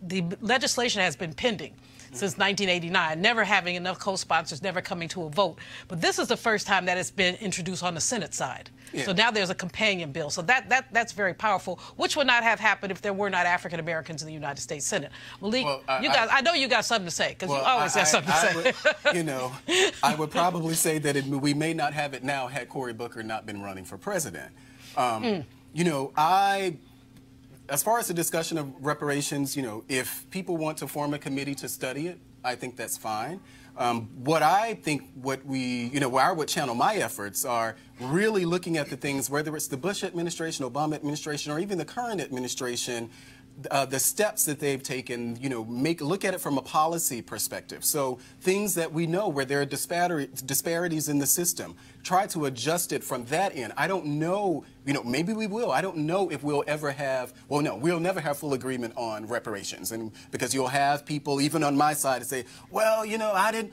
the legislation has been pending since 1989, never having enough co-sponsors, never coming to a vote. But this is the first time that it's been introduced on the Senate side. Yeah. So now there's a companion bill. So that's very powerful, which would not have happened if there were not African Americans in the United States Senate. Malik, I know you got something to say, because you always have something to say. I would probably say that we may not have it now had Cory Booker not been running for president. As far as the discussion of reparations, if people want to form a committee to study it, I think that's fine. What would channel my efforts are really looking at the things, whether it's the Bush administration, Obama administration, or even the current administration, the steps that they've taken, look at it from a policy perspective. So things that we know where there are disparities in the system, try to adjust it from that end. I don't know, maybe we will. I don't know if we'll ever have, we'll never have full agreement on reparations. And because you'll have people, even on my side, to say, well, I didn't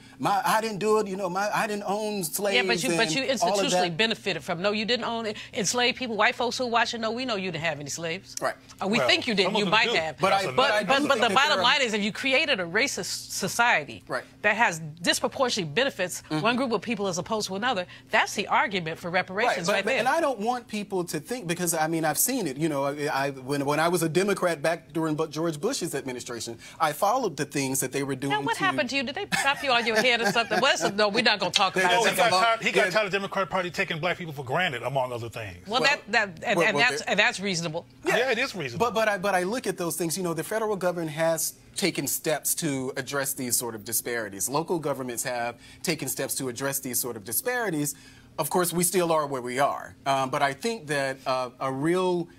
do it, I didn't own slaves. Yeah, but you institutionally benefited from, no, you didn't own it. Enslaved people, white folks who are watching, no, we know you didn't have any slaves. Right. We think you didn't, you might have. But the bottom line is, if you created a racist society that has disproportionately benefits one group of people as opposed to another, that's the argument for reparations right there. And I don't want people to think, because I've seen it. When I was a Democrat back during George Bush's administration, I followed the things that they were doing. Now, what happened to you? Did they pop you on your head or something? No, we're not going to talk about it. He got tired of the Democratic Party taking black people for granted, among other things. Well, that's reasonable. Yeah, it is reasonable. But I look at those things. The federal government has taken steps to address these sort of disparities. Local governments have taken steps to address these sort of disparities. Of course, we still are where we are. But I think that a real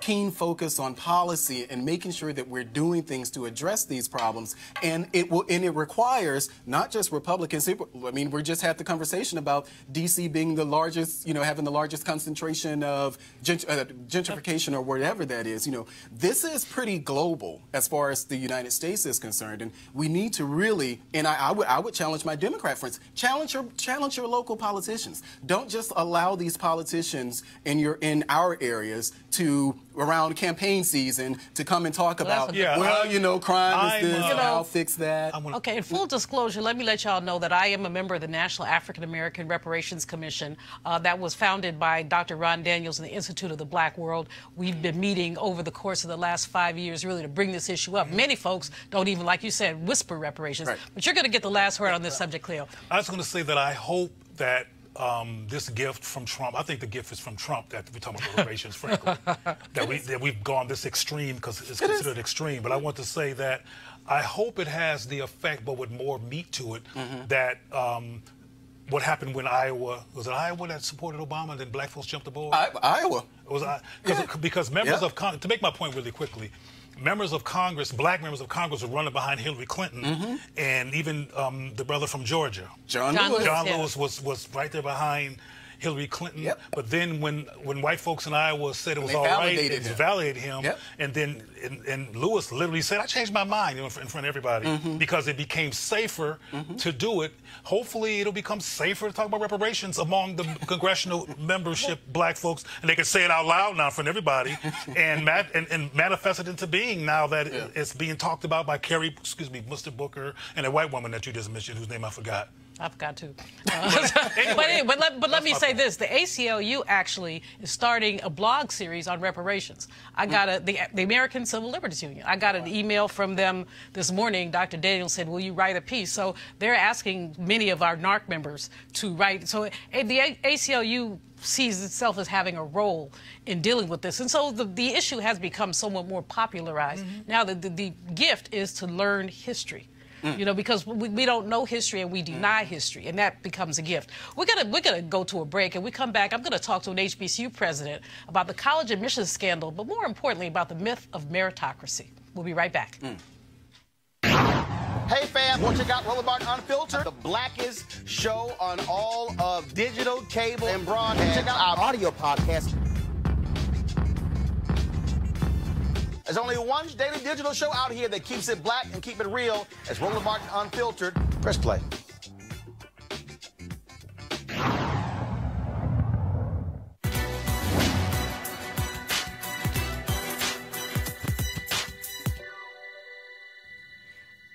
keen focus on policy and making sure that we're doing things to address these problems, and it requires not just Republicans. We just had the conversation about D.C. being the largest, having the largest concentration of gentrification or whatever that is. This is pretty global as far as the United States is concerned, and we need to really. And I would challenge my Democrat friends. Challenge your local politicians. Don't just allow these politicians in our areas around campaign season to come and talk about, crime is this, I'll fix that. Okay, in full disclosure, let me let y'all know that I am a member of the National African American Reparations Commission that was founded by Dr. Ron Daniels and the Institute of the Black World. We've been meeting over the course of the last 5 years really to bring this issue up. Many folks don't even, like you said, whisper reparations. But you're going to get the last word on this subject, Cleo. I was going to say that I hope that this gift from Trump, I think the gift is from Trump that we're talking about reparations, frankly, that we've gone this extreme because it's considered extreme. But I want to say that I hope it has the effect, but with more meat to it, that what happened when Iowa, was it Iowa that supported Obama and then black folks jumped aboard? Iowa. It was because members of Congress, to make my point really quickly, members of Congress, black members of Congress were running behind Hillary Clinton, and even the brother from Georgia, John Lewis was right there behind Hillary Clinton. But then when white folks in Iowa said it was all right, it validated him. And then and Lewis literally said, I changed my mind in front of everybody because it became safer to do it. Hopefully it'll become safer to talk about reparations among the congressional membership black folks, and they can say it out loud now in front of everybody and manifest it into being now that it's being talked about by Mr. Booker, and a white woman that you just mentioned whose name I forgot. I forgot to. But let me say this. The ACLU actually is starting a blog series on reparations. I got the American Civil Liberties Union. I got an email from them this morning. Dr. Daniels said, will you write a piece? So they're asking many of our NARC members to write. So the ACLU sees itself as having a role in dealing with this. And so the issue has become somewhat more popularized. Now the gift is to learn history. You know, because we don't know history and we deny history, and that becomes a gift. We're gonna go to a break, and we come back. I'm gonna talk to an HBCU president about the college admissions scandal, but more importantly about the myth of meritocracy. We'll be right back. Hey fam, want to check out Roland Martin Unfiltered, the blackest show on all of digital, cable, and broadcast. Check out our audio podcast. There's only one daily digital show out here that keeps it black and keep it real. It's Roland Martin Unfiltered. Press play.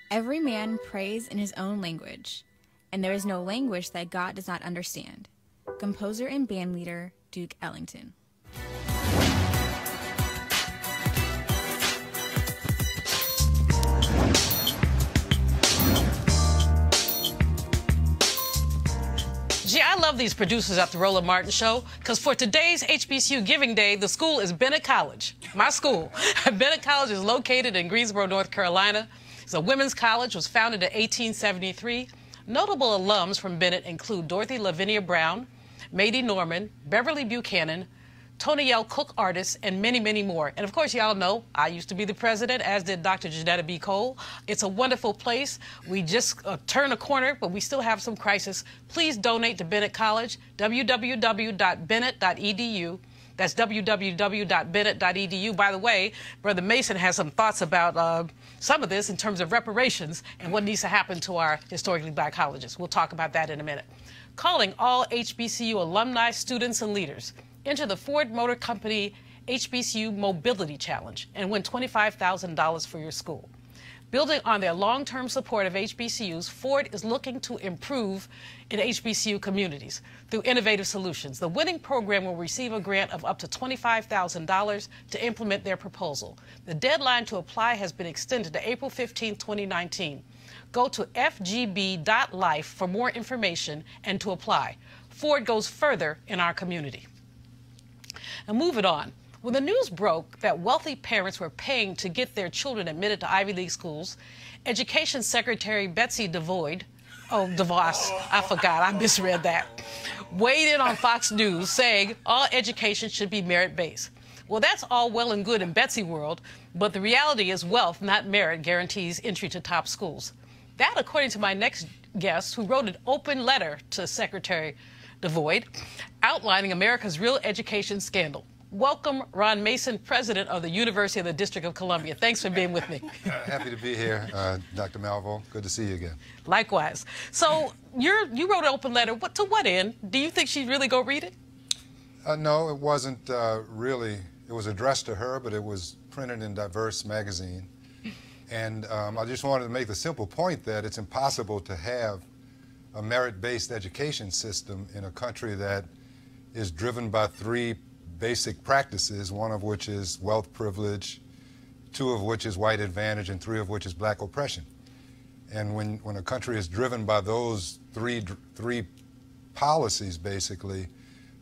Every man prays in his own language, and there is no language that God does not understand. Composer and bandleader Duke Ellington. Gee, I love these producers at the Roland Martin Show, because for today's HBCU Giving Day, the school is Bennett College, my school. Bennett College is located in Greensboro, North Carolina. It's a women's college, was founded in 1873. Notable alums from Bennett include Dorothy Lavinia Brown, Mady Norman, Beverly Buchanan, Tony L. Cook artists, and many, many more. And of course, y'all know I used to be the president, as did Dr. Janetta B. Cole. It's a wonderful place. We just turned a corner, but we still have some crisis. Please donate to Bennett College, www.bennett.edu. That's www.bennett.edu. By the way, Brother Mason has some thoughts about some of this in terms of reparations and what needs to happen to our historically black colleges. We'll talk about that in a minute. Calling all HBCU alumni, students, and leaders. Enter the Ford Motor Company HBCU Mobility Challenge and win $25,000 for your school. Building on their long-term support of HBCUs, Ford is looking to improve in HBCU communities through innovative solutions. The winning program will receive a grant of up to $25,000 to implement their proposal. The deadline to apply has been extended to April 15, 2019. Go to fgb.life for more information and to apply. Ford goes further in our community. And moving on, when the news broke that wealthy parents were paying to get their children admitted to Ivy League schools, Education Secretary Betsy DeVos, I forgot, I misread that, weighed in on Fox News saying all education should be merit-based. Well, that's all well and good in Betsy world, but the reality is wealth, not merit, guarantees entry to top schools. That, according to my next guest, who wrote an open letter to Secretary DeVos, outlining America's real education scandal. Welcome, Ron Mason, president of the University of the District of Columbia. Thanks for being with me. Happy to be here, Dr. Malvo. Good to see you again. Likewise. So you wrote an open letter. To what end? Do you think she'd really go read it? No, it wasn't really. It was addressed to her, but it was printed in Diverse magazine. And I just wanted to make the simple point that it's impossible to have a merit-based education system in a country that is driven by three basic practices, one of which is wealth privilege, two of which is white advantage, and three of which is black oppression. And when a country is driven by those three policies, basically,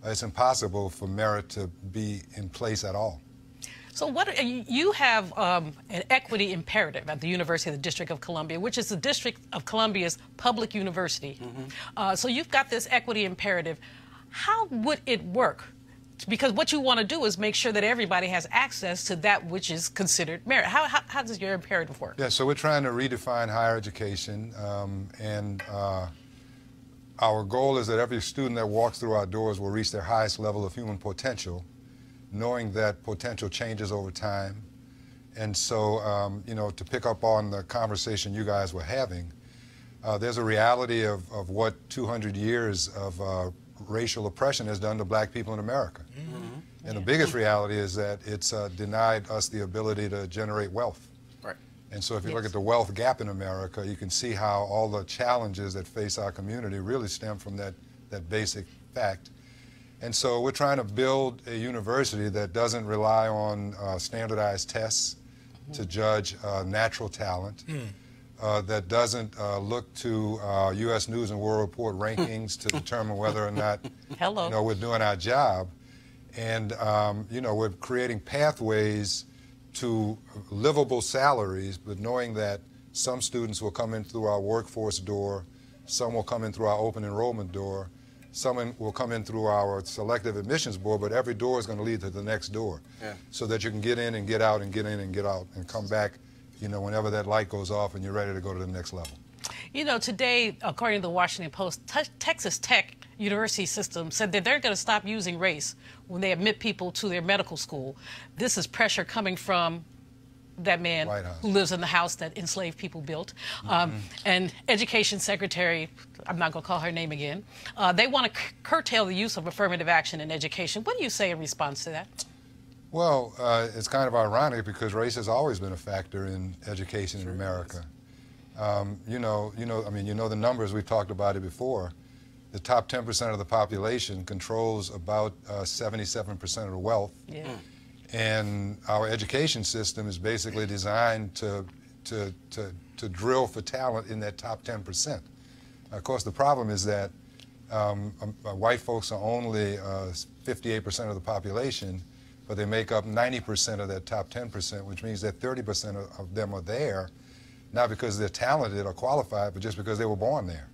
it's impossible for merit to be in place at all. So what you have an equity imperative at the University of the District of Columbia, which is the District of Columbia's public university. So you've got this equity imperative. How would it work? Because what you want to do is make sure that everybody has access to that which is considered merit. How does your imperative work? Yeah, so we're trying to redefine higher education, and our goal is that every student that walks through our doors will reach their highest level of human potential, knowing that potential changes over time. And so, you know, to pick up on the conversation you guys were having, there's a reality of what 200 years of racial oppression has done to black people in America. And the biggest reality is that it's denied us the ability to generate wealth. Right. And so if you look at the wealth gap in America, you can see how all the challenges that face our community really stem from that basic fact. And so we're trying to build a university that doesn't rely on standardized tests to judge natural talent, that doesn't look to U.S. News and World Report rankings to determine whether or not you know, we're doing our job. And you know, we're creating pathways to livable salaries, but knowing that some students will come in through our workforce door, some will come in through our open enrollment door, some will come in through our selective admissions board, but every door is going to lead to the next door, so that you can get in and get out and get in and get out and come back, you know, whenever that light goes off and you're ready to go to the next level. You know, today, according to the Washington Post, Texas Tech University system said that they're going to stop using race when they admit people to their medical school. This is pressure coming from that man who lives in the house that enslaved people built. And Education Secretary, I'm not going to call her name again, they want to curtail the use of affirmative action in education. What do you say in response to that? Well, it's kind of ironic because race has always been a factor in education in America. I mean, you know the numbers, we've talked about it before. The top 10% of the population controls about 77% of the wealth. And our education system is basically designed to drill for talent in that top 10%. Of course, the problem is that white folks are only 58% of the population, but they make up 90% of that top 10%, which means that 30% of them are there, not because they're talented or qualified, but just because they were born there.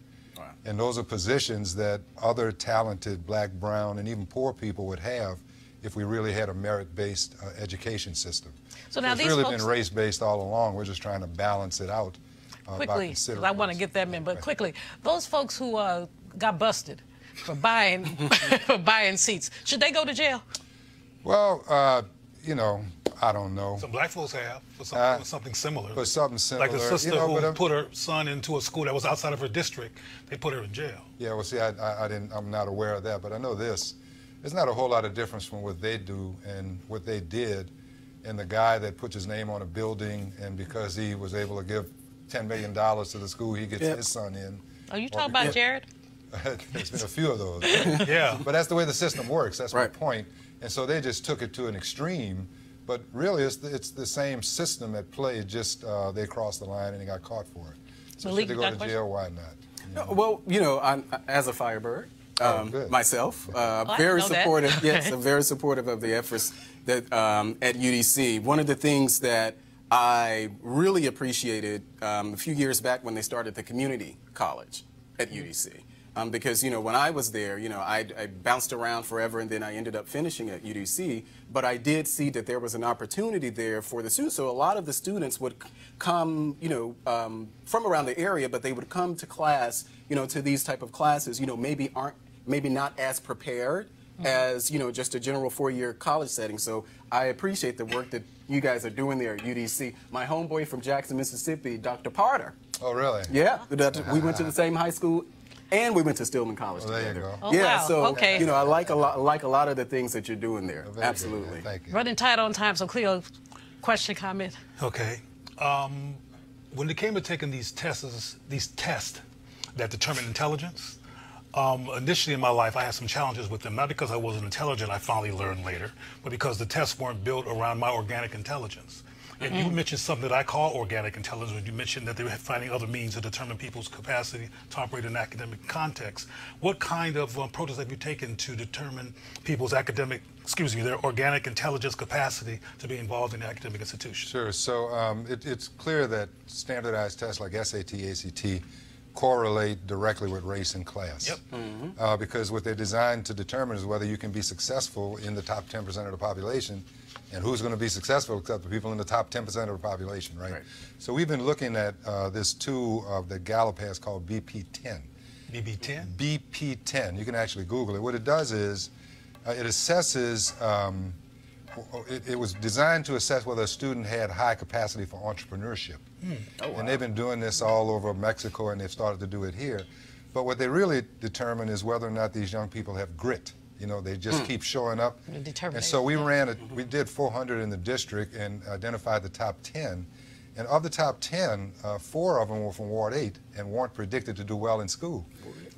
And those are positions that other talented black, brown, and even poor people would have if we really had a merit-based education system. So now it's really been race-based all along. We're just trying to balance it out. Quickly, because I want to get them in, but quickly, those folks who got busted for buying for buying seats, should they go to jail? Well, you know, I don't know. Some black folks have for something similar. For something similar. Like the sister who put her son into a school that was outside of her district, they put her in jail. Yeah, well, see, I'm not aware of that, but I know this. There's not a whole lot of difference from what they do and what they did, and the guy that puts his name on a building, and because he was able to give $10 million to the school, he gets his son in. Are you talking about Jared? There's been a few of those. Yeah. But that's the way the system works. That's my point. And so they just took it to an extreme. But really, it's the same system at play, just they crossed the line and they got caught for it. So should they go to jail? Why not? You know? Well, you know, as a Firebird, myself, very supportive. Yes, I'm very supportive of the efforts that at UDC. One of the things that I really appreciated a few years back when they started the community college at UDC. Because, you know, when I was there, you know, I bounced around forever and then I ended up finishing at UDC, but I did see that there was an opportunity there for the students. So a lot of the students would come, you know, from around the area, but they would come to class, you know, to these type of classes, you know, maybe not as prepared as, you know, just a general four-year college setting. So I appreciate the work that you guys are doing there at UDC. My homeboy from Jackson, Mississippi, Dr. Parter. Oh, really? Yeah, we went to the same high school. And we went to Stillman College together. There you go. Oh, yeah, wow. so you know, I like a lot of the things that you're doing there. Absolutely. Good. Thank you. Running tight on time, so Cleo, question, comment. Okay. When it came to taking these tests that determine intelligence, initially in my life I had some challenges with them, not because I wasn't intelligent, I finally learned later, but because the tests weren't built around my organic intelligence. And you mentioned something that I call organic intelligence when you mentioned that they were finding other means to determine people's capacity to operate in academic context. What kind of approaches have you taken to determine people's their organic intelligence capacity to be involved in academic institutions? Sure. So it's clear that standardized tests like SAT, ACT correlate directly with race and class. Yep. Because what they're designed to determine is whether you can be successful in the top 10% of the population, and who's going to be successful except the people in the top 10% of the population, right? So we've been looking at this tool that Gallup has called BP10. BP10? BP10. You can actually Google it. What it does is it assesses, it was designed to assess whether a student had high capacity for entrepreneurship. And they've been doing this all over Mexico, and they've started to do it here. But what they really determine is whether or not these young people have grit. You know, they just keep showing up. And so we we did 400 in the district and identified the top 10. And of the top 10, 4 of them were from Ward 8 and weren't predicted to do well in school.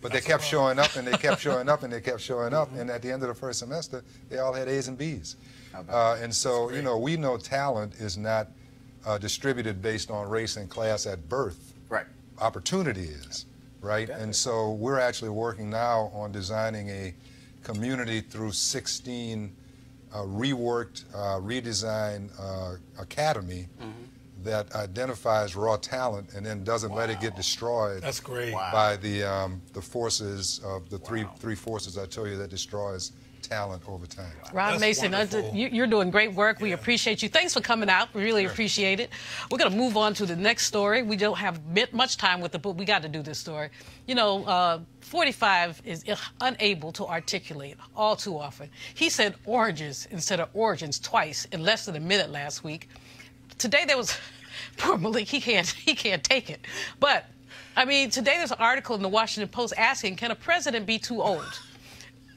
But they kept showing up, and they kept showing up, and they kept showing up. And at the end of the first semester, they all had A's and B's. And so, you know, we know talent is not distributed based on race and class at birth. Right. Opportunity is, right? And so we're actually working now on designing a community through 16 reworked, redesigned academy that identifies raw talent and then doesn't let it get destroyed. That's great. By the forces of the three forces I told you that destroys talent over time. Ron Mason, you're doing great work. We appreciate you. Thanks for coming out. We really appreciate it. We're going to move on to the next story. We don't have much time with it, but we got to do this story. You know, 45 is unable to articulate all too often. He said oranges instead of origins twice in less than a minute last week. Today there was, poor Malik, he can't take it. But, I mean, today there's an article in the Washington Post asking, can a president be too old?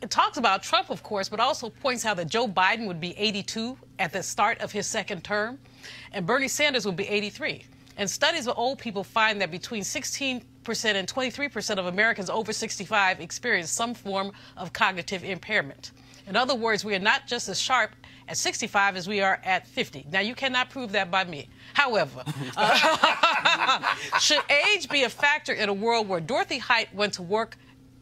It talks about Trump, of course, but also points out that Joe Biden would be 82 at the start of his second term, and Bernie Sanders would be 83. And studies of old people find that between 16% and 23% of Americans over 65 experience some form of cognitive impairment. In other words, we are not just as sharp at 65 as we are at 50. Now, you cannot prove that by me. However, should age be a factor in a world where Dorothy Height went to work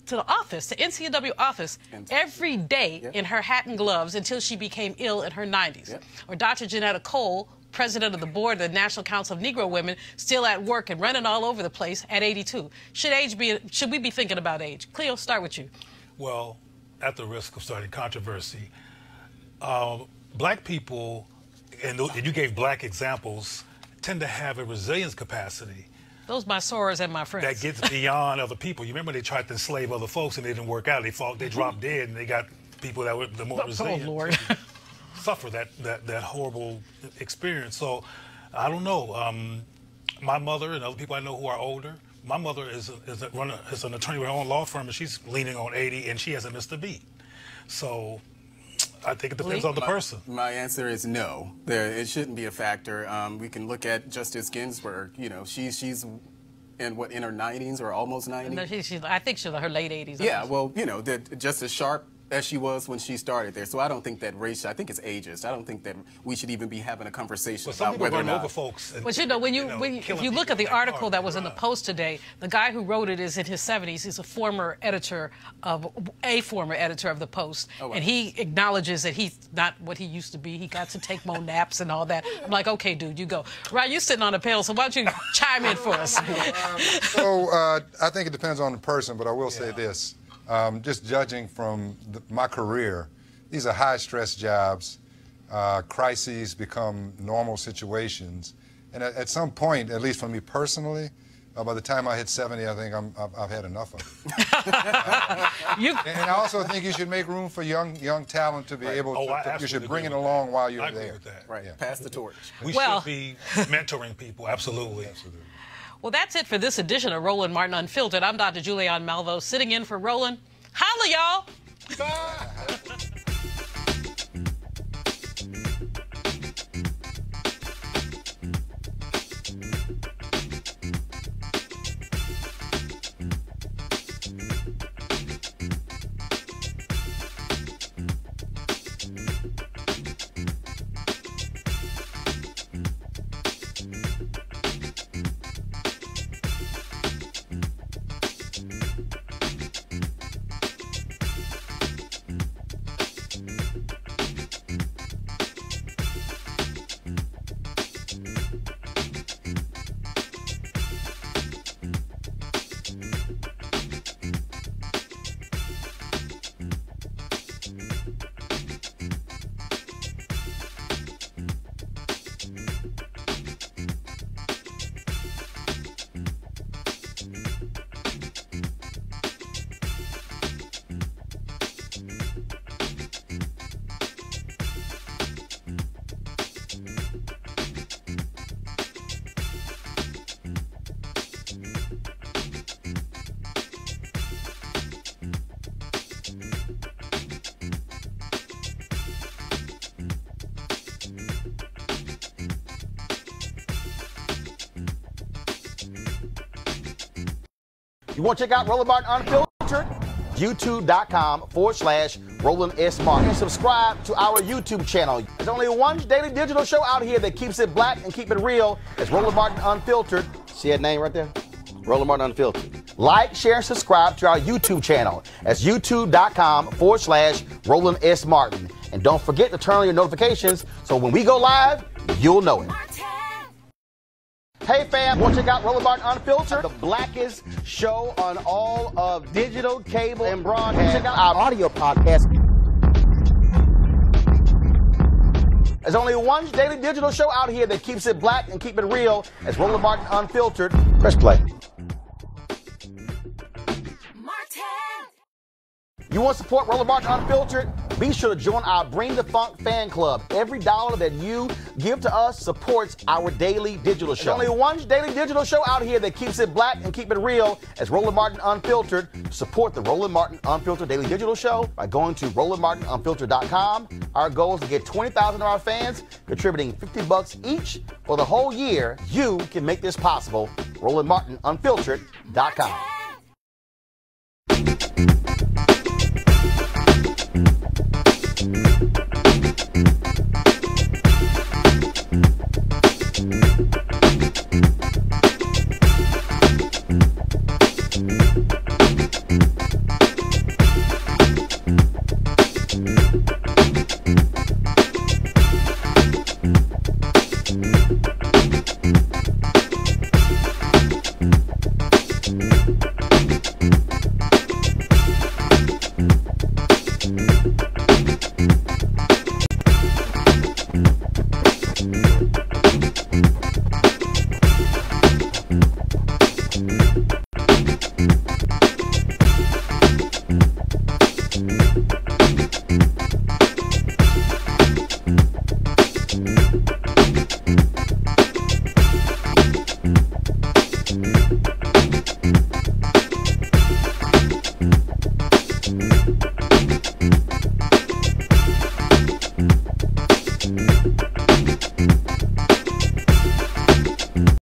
to the office, the NCAA office, every day in her hat and gloves until she became ill in her 90s? Or Dr. Janetta Cole, president of the board of the National Council of Negro Women, still at work and running all over the place at 82. Should we be thinking about age? Cleo, start with you. Well, at the risk of starting controversy, black people, and you gave black examples, tend to have a resilience capacity. Those my sorors and my friends. That gets beyond other people. You remember they tried to enslave other folks and they didn't work out. They dropped dead, and they got people that were the more resilient. Oh, Lord. Suffer that horrible experience. So I don't know. My mother and other people I know who are older, my mother is an attorney with her own law firm, and she's leaning on 80, and she hasn't missed a beat. So I think it depends on the person. My answer is no. It shouldn't be a factor. We can look at Justice Ginsburg. You know, she's in her 90s or almost 90s. No, I think she's in her late 80s. Yeah, well, you know, just as sharp as she was when she started there. So I don't think that race, I think it's ageist. I don't think that we should even be having a conversation about whether or not. Over folks and, but you know, if you look at the article that was in the Post today, the guy who wrote it is in his 70s. He's a former editor of the Post, and he acknowledges that he's not what he used to be. He got to take more naps and all that. I'm like, okay, dude, you go. Right, you're sitting on a panel, so why don't you chime in for us? I think it depends on the person, but I will say this. Just judging from my career, these are high-stress jobs. Crises become normal situations. And at some point, at least for me personally, by the time I hit 70, I think I've had enough of it. And I also think you should make room for young talent to be able to, you should bring it along while you're there. With that. Right, pass the torch. We should be mentoring people, absolutely. Well, that's it for this edition of Roland Martin Unfiltered. I'm Dr. Julianne Malveaux, sitting in for Roland. Holla, y'all! You want to check out Roland Martin Unfiltered? YouTube.com/Roland S. Martin. And subscribe to our YouTube channel. There's only one daily digital show out here that keeps it black and keep it real. It's Roland Martin Unfiltered. See that name right there? Roland Martin Unfiltered. Like, share, and subscribe to our YouTube channel. That's YouTube.com/Roland S. Martin. And don't forget to turn on your notifications so when we go live, you'll know it. Hey fam, want to check out Roland Martin Unfiltered? The blackest show on all of digital, cable, and broadcast. Check out our audio podcast. There's only one daily digital show out here that keeps it black and keep it real. It's Roland Martin Unfiltered. Press play. You want to support Roland Martin Unfiltered? Be sure to join our Bring the Funk fan club. Every dollar that you give to us supports our daily digital show. There's only one daily digital show out here that keeps it black and keep it real. It's Roland Martin Unfiltered. Support the Roland Martin Unfiltered daily digital show by going to RolandMartinUnfiltered.com. Our goal is to get 20,000 of our fans contributing $50 each for the whole year. You can make this possible. RolandMartinUnfiltered.com.